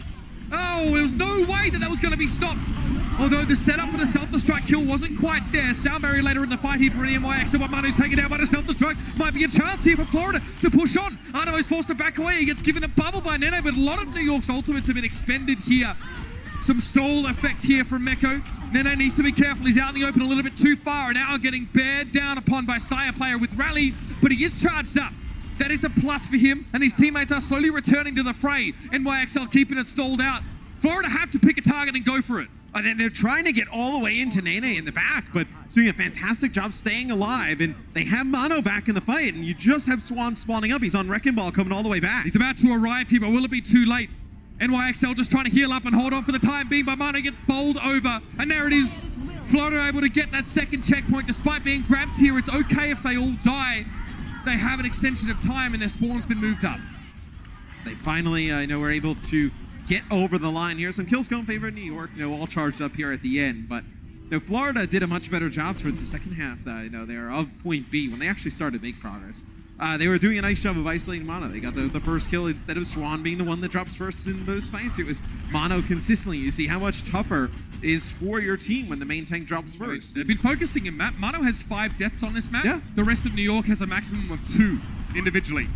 Oh, there was no way that was going to be stopped. Although the setup for the self-destruct kill wasn't quite there. Sound barrier later in the fight here for NYX. And what Manu's taken down by the self-destruct. Might be a chance here for Florida to push on. Arno's forced to back away. He gets given a bubble by Nene, but a lot of New York's ultimates have been expended here. Some stall effect here from Meko. Nene needs to be careful. He's out in the open a little bit too far. And now getting bared down upon by Sire player with rally. But he is charged up. That is a plus for him. And his teammates are slowly returning to the fray. NYXL keeping it stalled out. Florida have to pick a target and go for it. And then they're trying to get all the way into Nene in the back, but doing a fantastic job staying alive. And they have Mono back in the fight, and you just have Swan spawning up. He's on Wrecking Ball coming all the way back. He's about to arrive here, but will it be too late? NYXL just trying to heal up and hold on for the time being, but Mono gets bowled over. And there it is. Florida able to get that second checkpoint despite being grabbed here. It's okay if they all die. They have an extension of time, and their spawn's been moved up. They finally, were able to get over the line here. Some kills go in favor of New York, all charged up here at the end. But Florida did a much better job towards the second half. They're of point B when they actually started to make progress. They were doing a nice job of isolating Mono. They got the first kill instead of Swan being the one that drops first in those fights. It was Mono consistently. You see how much tougher it is for your team when the main tank drops first. They've been focusing in map. Mono has 5 deaths on this map. Yeah. The rest of New York has a maximum of 2 individually.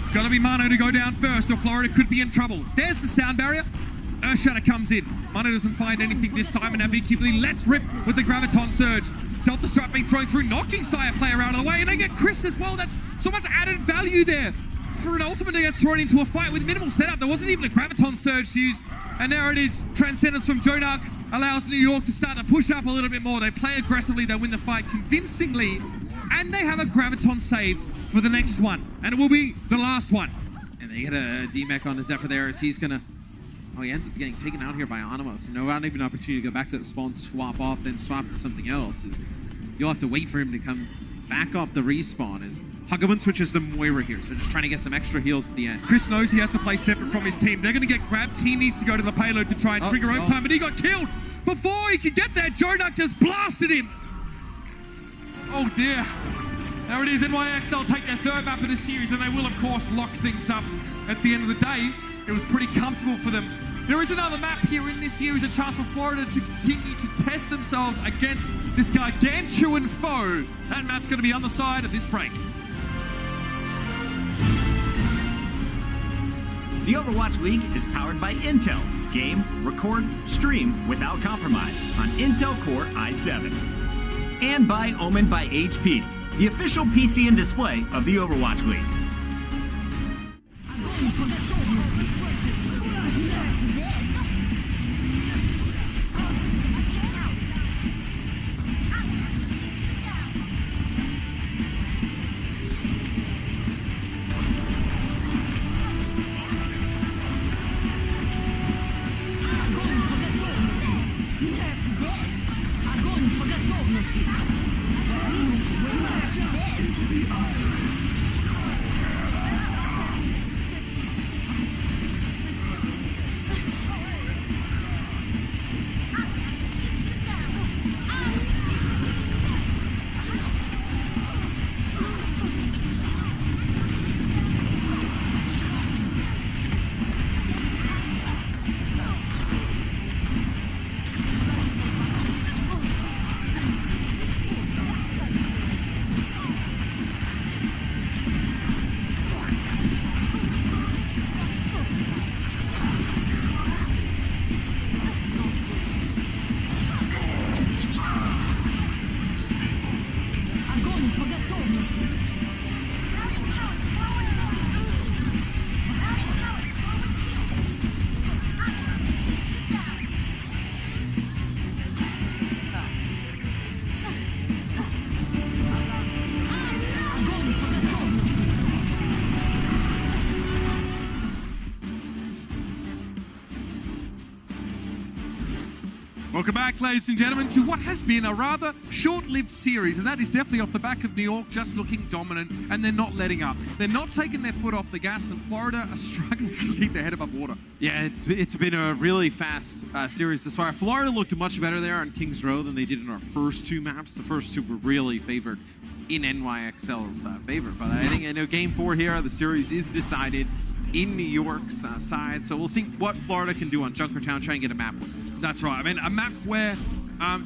It's got to be Mano to go down first, or Florida could be in trouble. There's the sound barrier. Earthshatter comes in. Mano doesn't find anything this time, and now BQB let's rip with the Graviton Surge. Self-destruct being thrown through, knocking Sire player out of the way, and they get Chris as well. That's so much added value there. For an ultimate that gets thrown into a fight with minimal setup, there wasn't even a Graviton Surge used. And there it is. Transcendence from Jjonak allows New York to start to push up a little bit more. They play aggressively, they win the fight convincingly. And they have a Graviton saved for the next one. And it will be the last one. And they get a D-Mech on the Zephyr there as he's going to... Oh, he ends up getting taken out here by Animo. So not even an opportunity to go back to the spawn, swap off, then swap to something else. You'll have to wait for him to come back off the respawn as Huggaman switches to Moira here. So just trying to get some extra heals at the end. Chris knows he has to play separate from his team. They're going to get grabbed. He needs to go to the payload to try and trigger overtime, but he got killed. Before he could get there, Jjonak just blasted him. Oh dear. There it is. NYXL take their third map of the series, and they will, of course, lock things up at the end of the day. It was pretty comfortable for them. There is another map here in this series, a chance for Florida to continue to test themselves against this gargantuan foe. That map's going to be on the side of this break. The Overwatch League is powered by Intel. Game, record, stream without compromise on Intel Core i7. And by Omen by HP, the official PC and display of the Overwatch League. Welcome back, ladies and gentlemen, to what has been a rather short-lived series, and that is definitely off the back of New York just looking dominant, and they're not letting up. They're not taking their foot off the gas, and Florida are struggling to keep their head above water. Yeah, it's been a really fast series this far. Florida looked much better there on Kings Row than they did in our first two maps. The first two were really favored in NYXL's favor, but I think game 4 here, the series is decided in New York's side, so we'll see what Florida can do on Junkertown, try and get a map win. That's right. I mean, a map where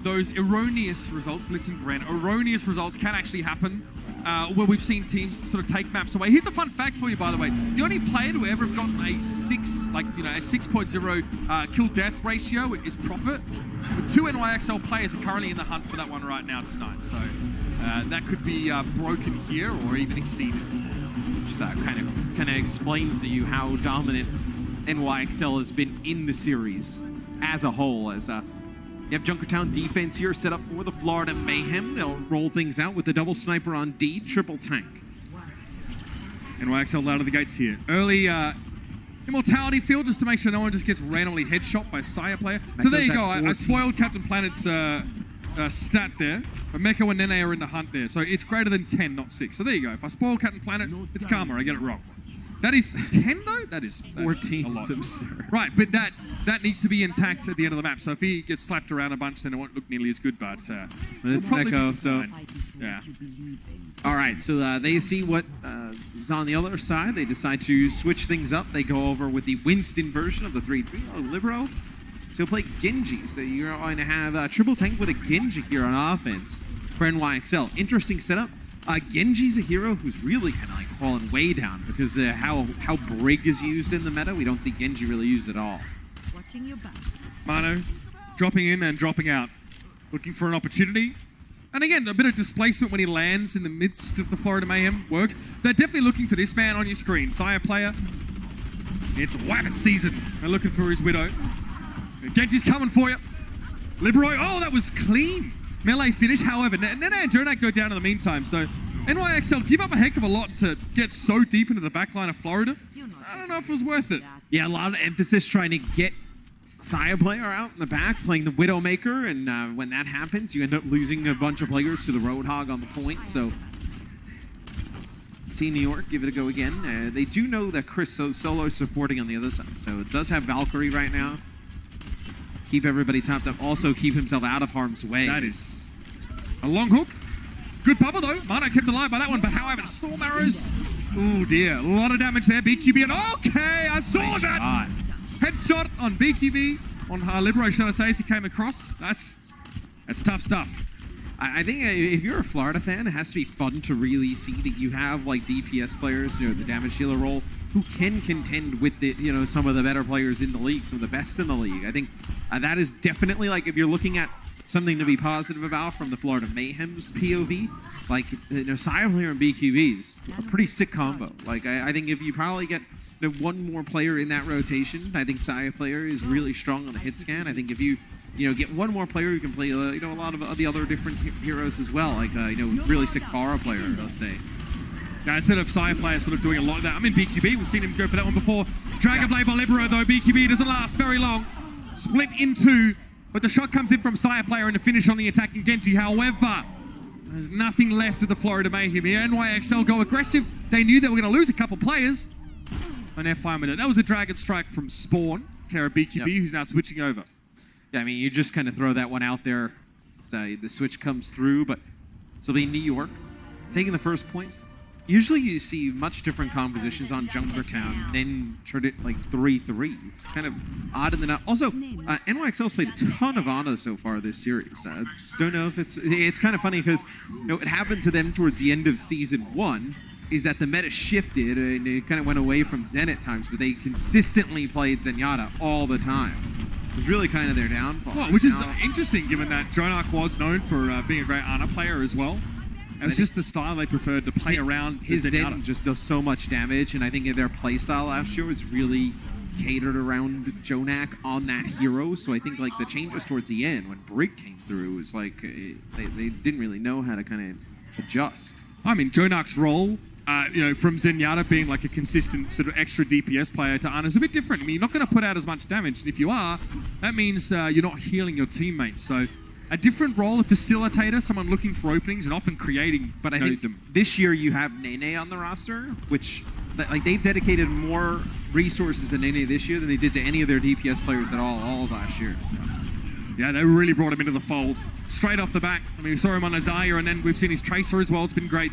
those erroneous results, listen, Brent, erroneous results can actually happen, where we've seen teams sort of take maps away. Here's a fun fact for you, by the way. The only player to ever have gotten a 6.0 kill-death ratio is Prophet. But 2 NYXL players are currently in the hunt for that one right now tonight, so that could be broken here or even exceeded. Which kind of explains to you how dominant NYXL has been in the series as a whole. As you have Junkertown defense here set up for the Florida Mayhem. They'll roll things out with the double sniper on D, triple tank. NYXL out of the gates here. Early immortality field just to make sure no one just gets randomly headshot by a Sire player. So there you go. I spoiled Captain Planet's stat there. But Meko and Nene are in the hunt there. So it's greater than 10, not 6. So there you go. If I spoil Captain Planet, it's karma. I get it wrong. That is 10 though? That is 14. A lot. Absurd. Right, but that needs to be intact at the end of the map. So if he gets slapped around a bunch, then it won't look nearly as good. But it's Meko, so yeah. All right, so they see what is on the other side. They decide to switch things up. They go over with the Winston version of the 3-3. Oh, Libero. So you'll play Genji. So you're going to have triple tank with a Genji here on offense for NYXL. Interesting setup. Genji's a hero who's really kind of like fallen way down because how Brig is used in the meta. We don't see Genji really used at all. Watching your back. Mano dropping in and dropping out. Looking for an opportunity. And again, a bit of displacement when he lands in the midst of the Florida Mayhem worked. They're definitely looking for this man on your screen. Sire player. It's Wabbit season. They're looking for his Widow. Genji's coming for you. Liberoy. Oh, that was clean. Melee finish, however. Nene and Jjonak go down in the meantime. So NYXL give up a heck of a lot to get so deep into the backline of Florida. I don't know if it was worth it. Yeah, a lot of emphasis trying to get Sire player out in the back, playing the Widowmaker, and when that happens, you end up losing a bunch of players to the Roadhog on the point. So see New York, give it a go again. They do know that Chris Solo is supporting on the other side. So it does have Valkyrie right now. Keep everybody topped up. Also keep himself out of harm's way. That is a long hook. Good bubble though. Mano kept alive by that one, but however, Storm Arrows. Oh dear, a lot of damage there. BQB, and okay, I saw that. Headshot on BQB, on Libero, should I say, as he came across. That's tough stuff. I think if you're a Florida fan, it has to be fun to really see that you have like DPS players, you know, the damage dealer role, who can contend with the, you know, some of the better players in the league, some of the best in the league. I think that is definitely, like, if you're looking at something to be positive about from the Florida Mayhem's POV, like, you know, Saya player and BQB's a pretty sick combo. Like, I think if you probably get one more player in that rotation, I think Saya player is really strong on the hit scan. I think if you know, get one more player who can play, you know, a lot of the other different heroes as well, like, you know, really sick Pharah player, let's say. Now, instead of Saya player sort of doing a lot of that, I mean, BQB, we've seen him go for that one before. Dragon Blade by Libero, though. BQB doesn't last very long. Split in two, but the shot comes in from Saya player and the finish on the attacking Genji. However, there's nothing left of the Florida Mayhem here. NYXL go aggressive. They knew they were going to lose a couple players, and they're fine with it. That was a Dragon Strike from Spawn, care of BQB, who's now switching over. Yeah, I mean, you just kind of throw that one out there. So the switch comes through, but so be New York taking the first point. Usually you see much different compositions on Junkertown than like 3-3. It's kind of odd in the not. Also, NYXL's played a ton of Ana so far this series. Don't know if it's kind of funny because, you know, what happened to them towards the end of season 1 is that the meta shifted and it kind of went away from Zen at times, but they consistently played Zenyatta all the time. It was really kind of their downfall. Well, which is interesting given that Jjonak was known for being a great Ana player as well. It was just the style they preferred to play around. His Zen just does so much damage, and I think their playstyle last year was really catered around Jjonak on that hero. So I think like the changes towards the end when Brig came through was like they didn't really know how to kind of adjust. I mean, Jjonak's role, you know, from Zenyatta being like a consistent sort of extra DPS player to Ana is a bit different. I mean, you're not going to put out as much damage, and if you are, that means you're not healing your teammates. So a different role, a facilitator, someone looking for openings and often creating. But I think this year you have Nene on the roster, which like they've dedicated more resources to Nene this year than they did to any of their DPS players at all of last year. Yeah, they really brought him into the fold straight off the back. I mean, we saw him on Isaiah, and then we've seen his Tracer as well. It's been great.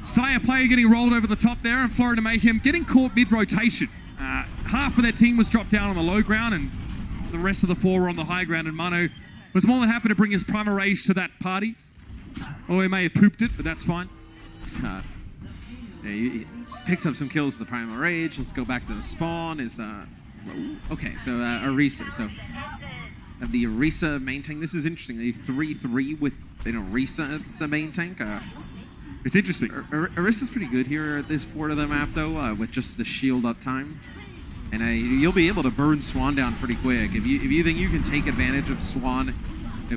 Saya player getting rolled over the top there, and Florida Mayhem getting caught mid-rotation. Half of their team was dropped down on the low ground, and the rest of the 4 were on the high ground, and Mano was more than happy to bring his Primal Rage to that party. Or he may have pooped it, but that's fine. Yeah, he picks up some kills with the Primal Rage. Let's go back to the spawn. Okay, so Orisa. So the Orisa main tank. This is interesting. A 3-3 with Orisa as the main tank. It's interesting. Orisa's pretty good here at this part of the map, though, with just the shield up time. And you'll be able to burn Swan down pretty quick. If you think you can take advantage of Swan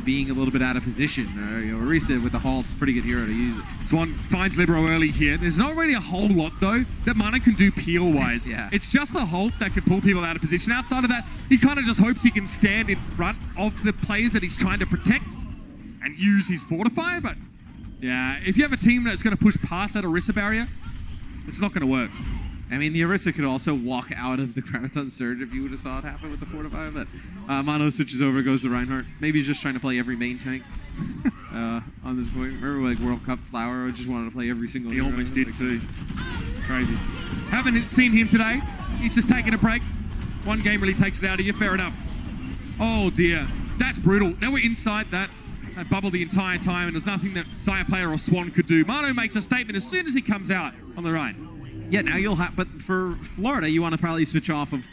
being a little bit out of position, Orisa with the halt's pretty good hero to use it. Swan finds Libero early here. There's not really a whole lot, though, that Mana can do peel-wise. Yeah. It's just the Halt that can pull people out of position. Outside of that, he kind of just hopes he can stand in front of the players that he's trying to protect and use his Fortify, but yeah, if you have a team that's going to push past that Orisa barrier, it's not going to work. I mean, the Orisa could also walk out of the Graviton Surge if you would have saw it happen with the Fortify, but Mono switches over, goes to Reinhardt. Maybe he's just trying to play every main tank on this point. Remember, like, World Cup Flower just wanted to play every single He hero. almost did too. Crazy. Haven't seen him today. He's just taking a break. One game really takes it out of you, fair enough. Oh dear, that's brutal. Now we're inside that bubble the entire time, and there's nothing that Saya player or Swan could do. Mano makes a statement as soon as he comes out on the right. Yeah, now you'll have, but for Florida, you want to probably switch off of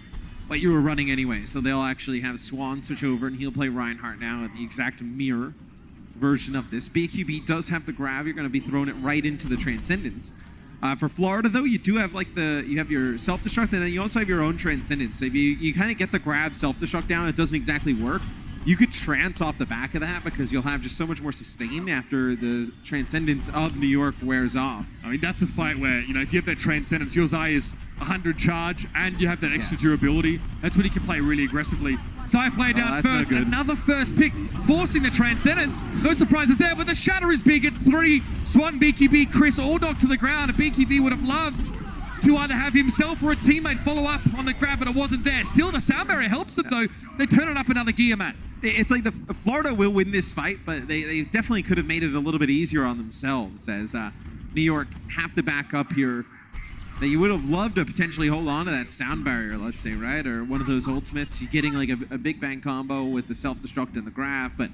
what you were running anyway. So they'll actually have Swan switch over, and he'll play Reinhardt now at the exact mirror version of this. BQB does have the grab. You're going to be throwing it right into the Transcendence. For Florida, though, you do have like you have your self-destruct, and then you also have your own Transcendence. So if you kind of get the grab self-destruct down, it doesn't exactly work. You could trance off the back of that because you'll have just so much more sustain after the Transcendence of New York wears off. I mean, that's a fight where, you know, if you have that Transcendence, your Zai is 100 charge and you have that extra durability. That's when you can play really aggressively. Zai play down first, another first pick, forcing the Transcendence. No surprises there, but the shatter is big. It's 3. Swan, BQB, Chris all knocked to the ground. And BQB would have loved to either have himself or a teammate follow up on the grab, but it wasn't there. Still, the sound barrier helps it, though. They turn it up another gear, Matt. It's like Florida will win this fight, but they definitely could have made it a little bit easier on themselves, as New York have to back up here. That you would have loved to potentially hold on to that sound barrier, let's say, right? Or one of those ultimates. You're getting like a big bang combo with the self-destruct and the grab, but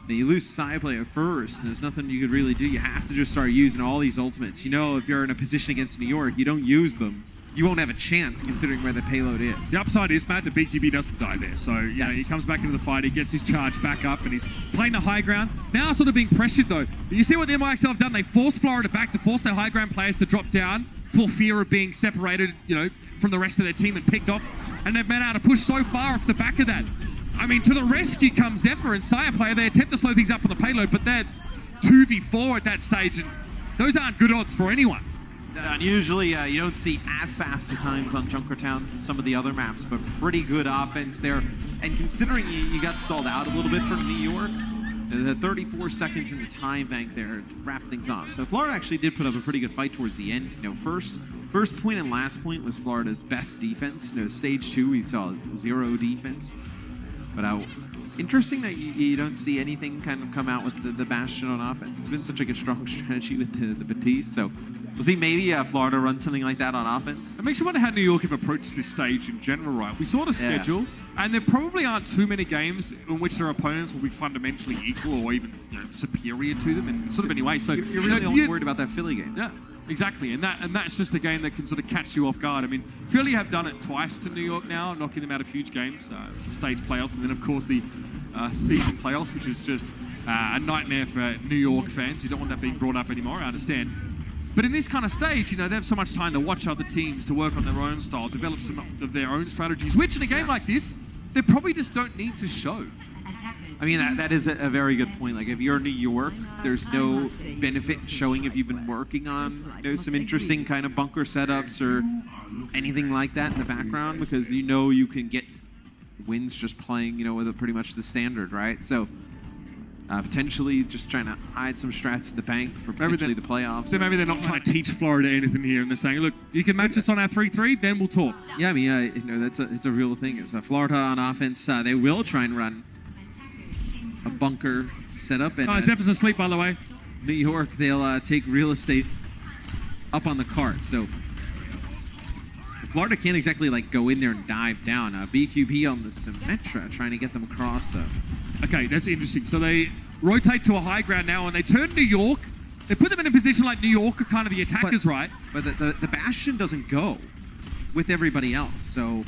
you lose side player first, and there's nothing you could really do. You have to just start using all these ultimates. You know, if you're in a position against New York, you don't use them, you won't have a chance considering where the payload is. The upside is, Matt, the BQB doesn't die there. So, you know, he comes back into the fight, he gets his charge back up, and he's playing the high ground. Now sort of being pressured, though. You see what the MIXL have done? They force Florida back to force their high ground players to drop down for fear of being separated, you know, from the rest of their team and picked off. And they've been able to push so far off the back of that. I mean, to the rescue comes Zephyr and Sire player. They attempt to slow things up on the payload, but they're 2v4 at that stage, and those aren't good odds for anyone. Usually, you don't see as fast at times on Junkertown, some of the other maps, but pretty good offense there. And considering you got stalled out a little bit from New York, the 34 seconds in the time bank there to wrap things off. So Florida actually did put up a pretty good fight towards the end. You know, first point and last point was Florida's best defense. You know, stage 2 we saw 0 defense. But interesting that you don't see anything kind of come out with the Bastion on offense. It's been such a strong strategy with the Batiste. So we'll see maybe Florida runs something like that on offense. It makes you wonder how New York have approached this stage in general, right? We saw the schedule, and there probably aren't too many games in which their opponents will be fundamentally equal or even, you know, superior to them in sort of any way. So you're really only worried about that Philly game. Yeah, exactly. And that's just a game that can sort of catch you off guard. I mean, Philly have done it twice to New York now, knocking them out of huge games. It's the stage playoffs, and then of course the season playoffs, which is just a nightmare for New York fans. You don't want that being brought up anymore, I understand. But in this kind of stage, you know, they have so much time to watch other teams, to work on their own style, develop some of their own strategies, which in a game like this, they probably just don't need to show. I mean, that is a very good point. Like, if you're New York, there's no benefit showing if you've been working on, you know, some interesting kind of bunker setups or anything like that in the background, because you know you can get wins just playing, you know, with pretty much the standard, right? So potentially just trying to hide some strats in the bank for potentially the playoffs. So maybe they're not trying to teach Florida anything here, and they're saying, look, you can match us on our 3-3, then we'll talk. Yeah, I mean, you know, it's a real thing. It's Florida on offense. They will try and run a bunker setup. And Zephyr's asleep, by the way. New York, they'll take real estate up on the cart. So Florida can't exactly like go in there and dive down. BQB on the Symmetra trying to get them across though. Okay, that's interesting. So they rotate to a high ground now, and they turn New York. They put them in a position like New York are kind of the attackers, right? But the Bastion doesn't go with everybody else. So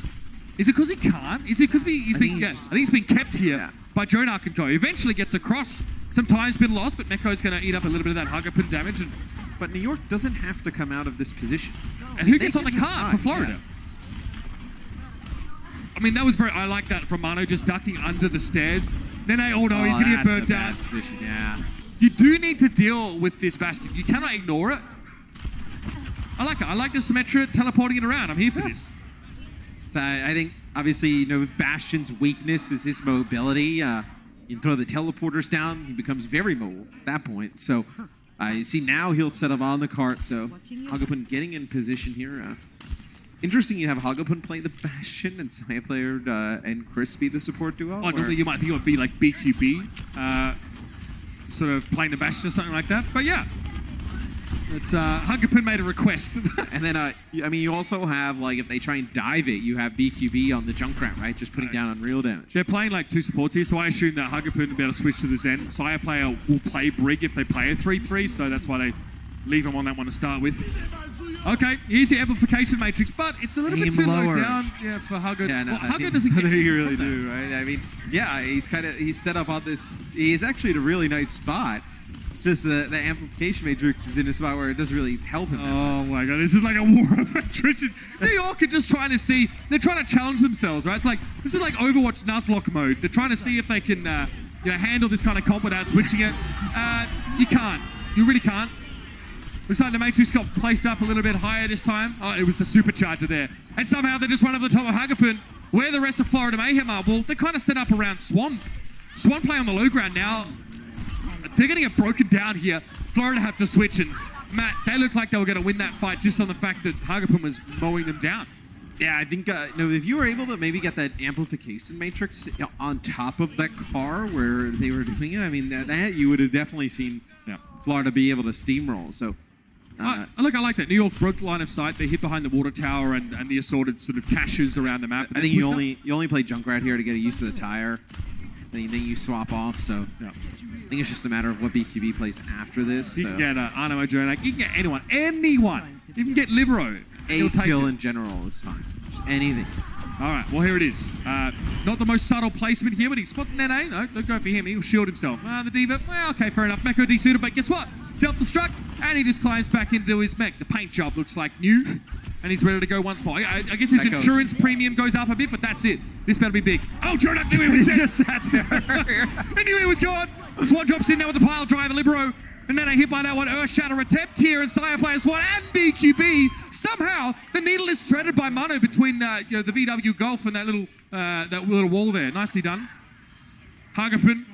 is it because he can't? Is it because I think he's been kept here by Jjonak and go. Eventually gets across. Some time's been lost, but Meko's going to eat up a little bit of that Huggerpin damage. But New York doesn't have to come out of this position. And who gets on the card for Florida? Yeah. I mean, that was I like that from Mano, just ducking under the stairs. Then he's going to get burnt out. Yeah. You do need to deal with this Bastion. You cannot ignore it. I like it. I like the Symmetra teleporting it around. I'm here for this. So I think, obviously, you know, Bastion's weakness is his mobility. You can throw the teleporters down, he becomes very mobile at that point. So I see now he'll set up on the cart. So Huggerpin getting in position here. Interesting, you have Huggerpin play the Bastion and Saya player and Crispy the support duo. Oh, normally you might think it would be like BQB, sort of playing the Bastion or something like that. But yeah, it's Huggerpin made a request. And then, I mean, you also have, like, if they try and dive it, you have BQB on the Junkrat, right? Just putting down unreal damage. They're playing like two supports here, so I assume that Huggerpin will be able to switch to the Zen. Saya player will play Brig if they play a 3-3, so that's why they leave him on that one to start with. Okay, here's your amplification matrix, but it's a little bit too low down for Hugger. Yeah, no, Hugger doesn't get you really do, right? I mean, yeah, he's set up on this. He's actually in a really nice spot. Just the amplification matrix is in a spot where it doesn't really help him. Oh my god, this is like a war of attrition. New York are just trying to see, they're trying to challenge themselves, right? It's like, this is like Overwatch Nuzlocke mode. They're trying to see if they can handle this kind of comp without switching it. You can't. You really can't. Looks like the Matrix got placed up a little bit higher this time. Oh, it was the supercharger there. And somehow they just run over the top of Huggerpin. Where the rest of Florida Mayhem are, well, they're kind of set up around Swan. Swan play on the low ground now. They're going to get broken down here. Florida have to switch, and Matt, they looked like they were going to win that fight just on the fact that Hagapun was mowing them down. Yeah, I think if you were able to maybe get that amplification matrix on top of that car where they were doing it, I mean, that you would have definitely seen Florida be able to steamroll. So, look, I like that. New York broke the line of sight. They hit behind the water tower and the assorted sort of caches around the map. I think you only play Junkrat here to get used to the tire. Then you swap off. So, I think it's just a matter of what BQB plays after this. You can get Arno Jjonak. You can get anyone. You can get Libero. A kill in general is fine. Just anything. All right, well, here it is. Not the most subtle placement here, but he spots Nene. No, don't go for him. He'll shield himself. The Diva, well, okay, fair enough. Meko desuited, but guess what? Self-destruct, and he just climbs back into his mech. The paint job looks like new, and he's ready to go once more. I guess his insurance premium goes up a bit, but that's it. This better be big. Oh, Jjonak knew he was dead. Just sat there. He knew he was gone. Swan drops in now with the pile driver, Libero. And then I hit by that one Earth Shatter attempt here, and Sire plays one and BQB. Somehow the needle is threaded by Mano between the VW Golf and that little wall there. Nicely done. Hagapun,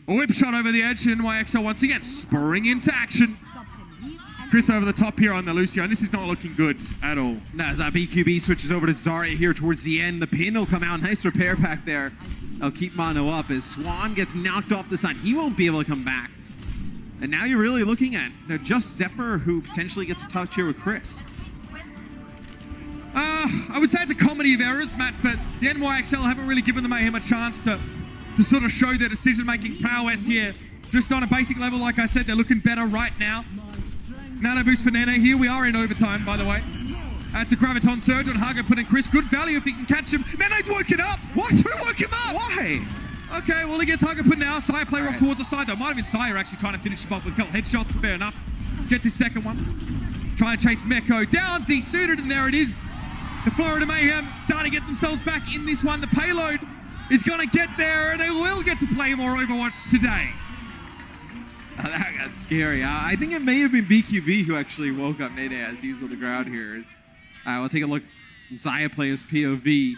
a whip shot over the edge, and NYXL once again spurring into action. Chris over the top here on the Lucio, and this is not looking good at all. As BQB switches over to Zarya here towards the end, the pin will come out. Nice repair back there. They'll keep Mano up as Swan gets knocked off the side. He won't be able to come back. And now you're really looking at just Zephyr, who potentially gets a touch here with Chris. I would say it's a comedy of errors, Matt, but the NYXL haven't really given the Mayhem a chance to sort of show their decision-making prowess here. Just on a basic level, like I said, they're looking better right now. Nano boost for Nene here. We are in overtime, by the way. That's a Graviton Surge on Hagapun and Chris. Good value if he can catch him. Nene's woken up! What? Who woke him up? Why? Okay, well, he gets Hagapun now. Sire play off towards the side, though. Might have been Sire actually trying to finish him off with headshots. Fair enough. Gets his second one. Trying to chase Meko down. Desuited, and there it is. The Florida Mayhem starting to get themselves back in this one. The payload is going to get there, and they will get to play more Overwatch today. That got scary. I think it may have been BQB who actually woke up Nene as he was on the ground here. We'll take a look from Zaya player's POV.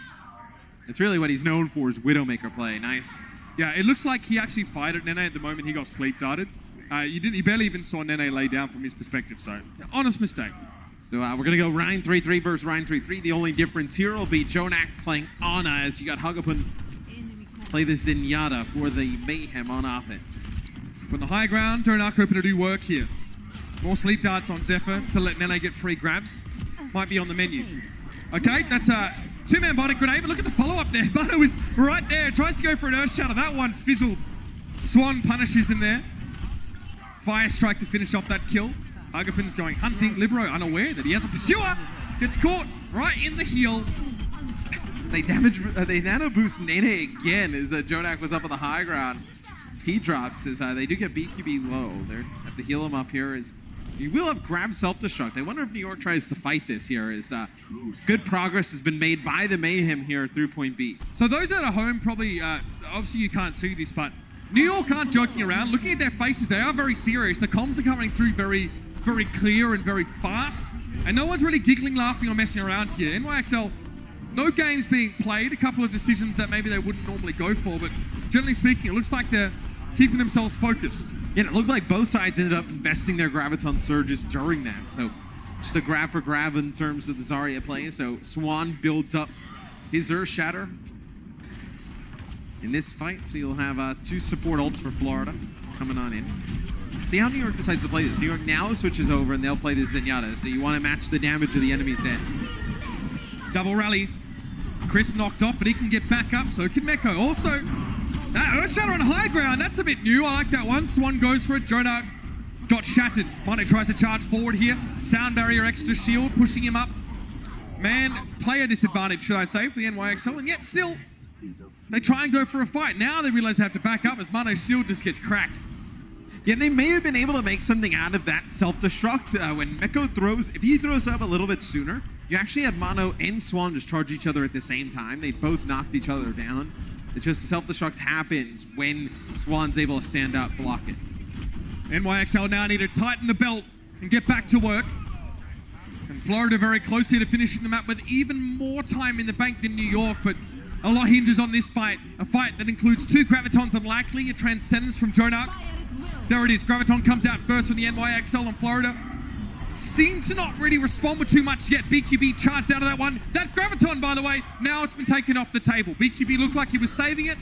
It's really what he's known for is Widowmaker play. Nice. Yeah, it looks like he actually fired at Nene at the moment he got sleep darted. You barely even saw Nene lay down from his perspective, so honest mistake. So we're going to go Ryan 3-3 versus Ryan 3-3. The only difference here will be Jjonak playing Ana as you got Hagapun play the Zenyatta for the Mayhem on offense. From the high ground, Jjonak hoping to do work here. More sleep darts on Zephyr to let Nene get free grabs. Might be on the menu. Okay, that's a two-man body grenade, but look at the follow-up there. Mano is right there, tries to go for an Earth Shatter. That one fizzled. Swan punishes him there. Fire strike to finish off that kill. Hagapun's going hunting. Libero unaware that he has a pursuer. Gets caught right in the heel. They nano boost Nene again as Jjonak was up on the high ground. He drops as they do get BQB low. They have to heal him up here as you will have grab self-destruct. I wonder if New York tries to fight this here as good progress has been made by the Mayhem here through point B. So those at home probably, obviously you can't see this, but New York aren't joking around. Looking at their faces, they are very serious. The comms are coming through very, very clear and very fast. And no one's really giggling, laughing, or messing around here. NYXL, no games being played. A couple of decisions that maybe they wouldn't normally go for, but generally speaking, it looks like they're keeping themselves focused. Yeah, it looked like both sides ended up investing their Graviton Surges during that. So just a grab for grab in terms of the Zarya play. So Swan builds up his Earth Shatter in this fight. So you'll have two support ults for Florida coming on in. See how New York decides to play this. New York now switches over and they'll play the Zenyatta. So you want to match the damage of the enemy's head. Double rally. Chris knocked off, but he can get back up. So can Meko. Also, Earth Shatter on high ground. That's a bit new. I like that one. Swan goes for it. Jjonak got shattered. Mane tries to charge forward here. Sound barrier, extra shield, pushing him up. Man, player disadvantage, should I say, for the NYXL. And yet still, they try and go for a fight. Now they realize they have to back up as Mane's shield just gets cracked. Yeah, they may have been able to make something out of that self-destruct. When Meko throws, if he throws up a little bit sooner, you actually had Mano and Swan just charge each other at the same time. They both knocked each other down. It's just the self-destruct happens when Swan's able to stand up, block it. NYXL now need to tighten the belt and get back to work. And Florida very close here to finishing the map with even more time in the bank than New York, but a lot hinges on this fight. A fight that includes two Gravitons unlikely, a Transcendence from Jjonak, There it is. Graviton comes out first from the NYXL in Florida. Seemed to not really respond with too much yet. BQB charged out of that one. That Graviton, by the way, now it's been taken off the table. BQB looked like he was saving it.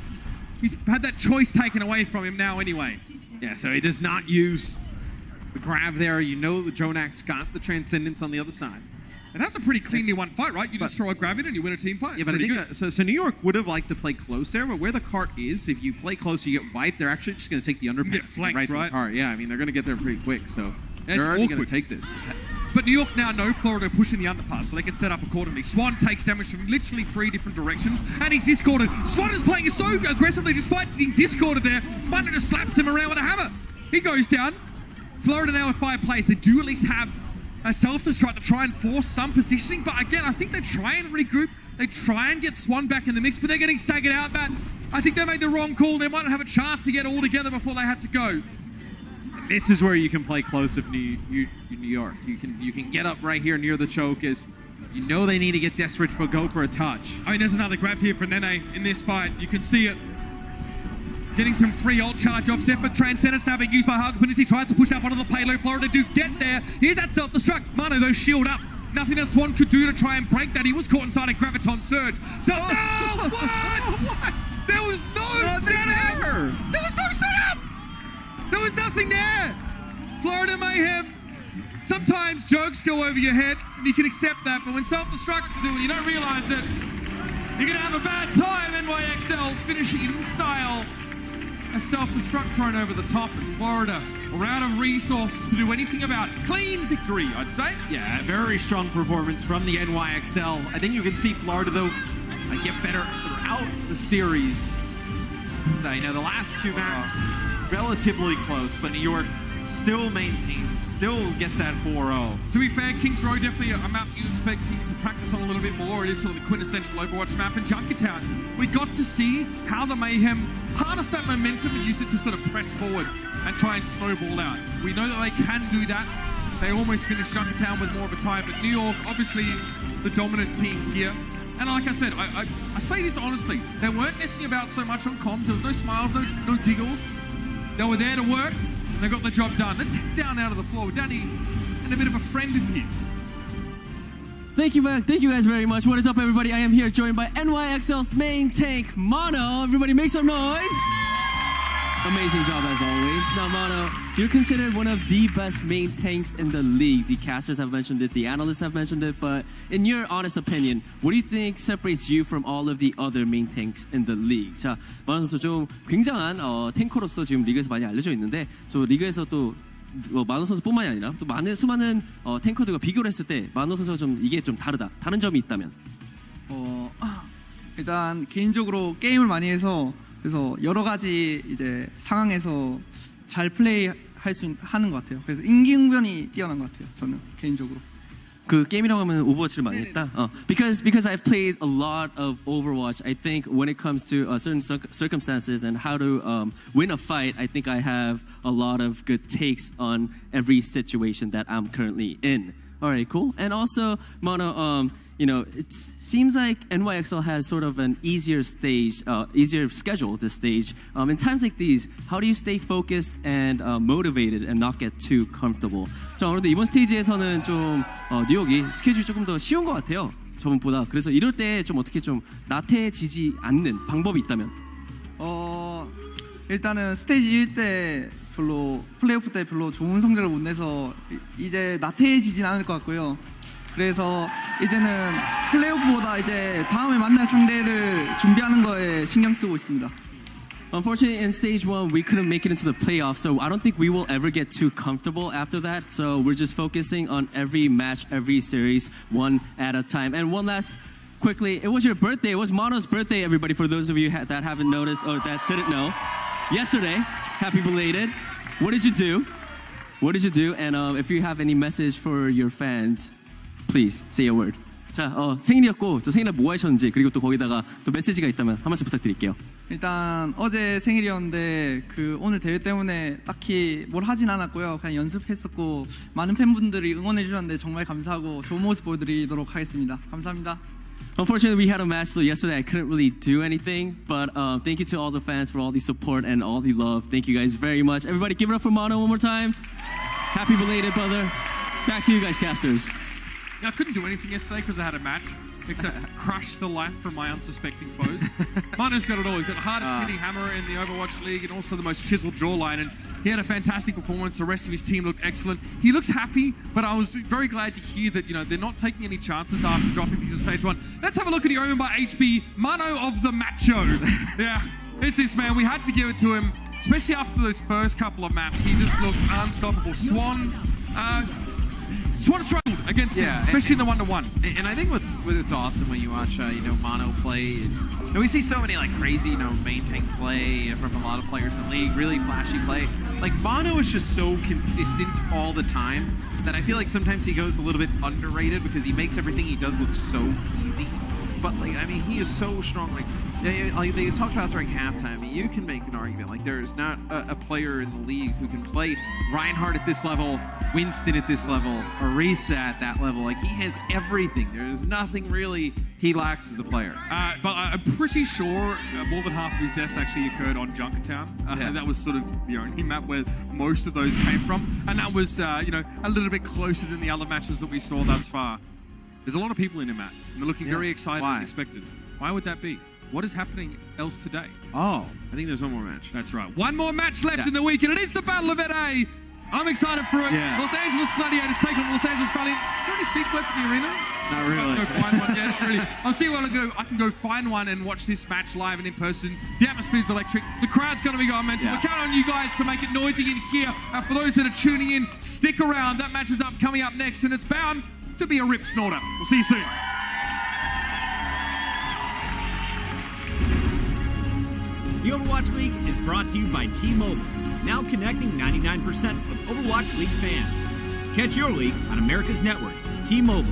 He's had that choice taken away from him now anyway. Yeah, so he does not use the grab there. You know the Jjonak's got the Transcendence on the other side. And that's a pretty cleanly won fight, right? You just throw a grab in and you win a team fight. Yeah, but I think so New York would have liked to play close there, but where the cart is, if you play close, you get wiped. They're actually just going to take the underpass Get flanked, right to right? the cart. Yeah, I mean, they're going to get there pretty quick, so It's they're already going awkward. to take this. But New York now know Florida pushing the underpass, so they can set up accordingly. Swan takes damage from literally 3 different directions, and he's discorded. Swan is playing so aggressively, despite being discorded there. Mano just slaps him around with a hammer. He goes down. Florida now with 5 players. They do at least have a self-destruct to try and force some positioning, but again, I think they try and regroup. They try and get Swan back in the mix, but they're getting staggered out, Matt. I think they made the wrong call. They might not have a chance to get all together before they have to go. This is where you can play close if New York. You can get up right here near the choke as you know they need to get desperate for go for a touch. I mean, there's another grab here for Nene in this fight. You can see it. Getting some free ult charge offset, but Transcendence now being used by Harkoponisi. Tries to push up onto the payload. Florida do get there. Here's that self-destruct. Mano, though, shield up. Nothing that Swan could do to try and break that. He was caught inside a Graviton surge. So, no! What? There was no setup! There was no setup! There was nothing there! Florida Mayhem. Sometimes jokes go over your head, and you can accept that, but when self-destructs do it, you don't realize it. You're gonna have a bad time, NYXL, finishing in style. A self-destruct thrown over the top, and Florida are out of resources to do anything about it. Clean victory, I'd say. Yeah, very strong performance from the NYXL. I think you can see Florida, though, get better throughout the series. You know, the last 2 maps, relatively close, but New York still maintains, still gets that 4-0. To be fair, Kings Row definitely a map you expect teams to practice on a little bit more. It is sort of the quintessential Overwatch map. In Junkertown, we got to see how the Mayhem harnessed that momentum and used it to sort of press forward and try and snowball out. We know that they can do that. They almost finished Junkertown with more of a tie, but New York, obviously the dominant team here. And like I said, I say this honestly, they weren't messing about so much on comms. There was no smiles, no giggles. They were there to work, and they got the job done. Let's head down out of the floor with Danny and a bit of a friend of his. Thank you, man. Thank you guys very much. What is up, everybody? I am here joined by NYXL's main tank, Mono. Everybody make some noise. Amazing job as always. Now, Mono, you're considered one of the best main tanks in the league. The casters have mentioned it, the analysts have mentioned it, but in your honest opinion, what do you think separates you from all of the other main tanks in the league? 자, 마노 선수 좀 굉장한 탱커로서 지금 리그에서 많이 알려져 있는데, 저 리그에서 또 마노 선수뿐만이 아니라 또 많은 수많은 탱커들과 비교를 했을 때 마노 선수가 좀 이게 좀 다른 점이 있다면? 일단 개인적으로 게임을 많이 해서 그래서 여러 가지 이제 상황에서 잘 플레이할 수 하는 것 같아요. 그래서 임기응변이 뛰어난 것 같아요. 저는 개인적으로. 그 게임이라고 하면 오버워치를 많이 했다. Because I've played a lot of Overwatch, I think when it comes to certain circumstances and how to win a fight, I think I have a lot of good takes on every situation that I'm currently in. All right, cool. And also, Mono, you know, it seems like NYXL has sort of an easier schedule this stage. In times like these, how do you stay focused and motivated and not get too comfortable? 자, 아무래도 이번 스테이지에서는 좀 뉴욕이 스케줄이 조금 더 쉬운 것 같아요. 저번보다. 그래서 이럴 때 좀 어떻게 좀 나태해지지 않는 방법이 있다면? 일단은 스테이지 1 때 별로 플레이오프 때 별로 좋은 성적을 못 내서 이제 나태해지진 않을 것 같고요. 그래서 이제는 플레이오프보다 이제 다음에 만날 상대를 준비하는 거에 신경 쓰고 있습니다. Unfortunately, in stage 1, we couldn't make it into the playoffs, so I don't think we will ever get too comfortable after that. So we're just focusing on every match, every series, one at a time. And one last, quickly, it was your birthday. It was Mono's birthday, everybody, for those of you that haven't noticed or that didn't know. Yesterday, happy belated. What did you do? What did you do? And if you have any message for your fans, please say a word. 자, 생일이었고 또 생일날 뭐 하셨는지 그리고 또 거기다가 또 메시지가 있다면 한 말씀 부탁드릴게요. 일단 어제 생일이었는데 그 오늘 대회 때문에 딱히 뭘 하진 않았고요. 그냥 연습했었고 많은 팬분들이 응원해 주셨는데 정말 감사하고 좋은 모습 보여드리도록 하겠습니다. 감사합니다. Unfortunately, we had a match, so yesterday I couldn't really do anything. But thank you to all the fans for all the support and all the love. Thank you guys very much. Everybody, give it up for Mono one more time. Happy belated, brother. Back to you guys, casters. Yeah, I couldn't do anything yesterday because I had a match, except crush the life from my unsuspecting foes. Mono's got it all. He's got the hardest hitting hammer in the Overwatch League and also the most chiseled jawline. And he had a fantastic performance. The rest of his team looked excellent. He looks happy, but I was very glad to hear that, they're not taking any chances after dropping things to stage 1. Let's have a look at your own by HB, Mono of the Macho. Yeah, it's this man. We had to give it to him, especially after those first couple of maps. He just looked unstoppable. Swan struggled against things, especially in the 1-to-1. And I think what's awesome when you watch, Mono play is, we see so many crazy, main tank play from a lot of players in the league, really flashy play. Like Mono is just so consistent all the time that I feel like sometimes he goes a little bit underrated because he makes everything he does look so easy. But he is so strong. They talked about during halftime. You can make an argument there is not a player in the league who can play Reinhardt at this level, Winston at this level, Orisa at that level. He has everything. There's nothing really he lacks as a player. But I'm pretty sure more than half of his deaths actually occurred on Junkertown. That was sort of the only map where most of those came from, and that was a little bit closer than the other matches that we saw thus far. There's a lot of people in the map, and they're looking very excited and expected. Why would that be? What is happening else today? Oh, I think there's one more match. That's right. One more match left in the week, and it is the Battle of NA. I'm excited for it. Yeah. Los Angeles Gladiators take on Los Angeles Valiant. Is there any seats left in the arena? Not really. Go find one. Yeah, not really. I'll see where I can go find one and watch this match live and in person. The atmosphere's electric. The crowd's going to be going mental. Yeah. We're counting on you guys to make it noisy in here. For those that are tuning in, stick around. That match is coming up next, and it's bound to be a rip snorter. We'll see you soon. The Overwatch League is brought to you by T-Mobile, now connecting 99% of Overwatch League fans. Catch your league on America's network, T-Mobile.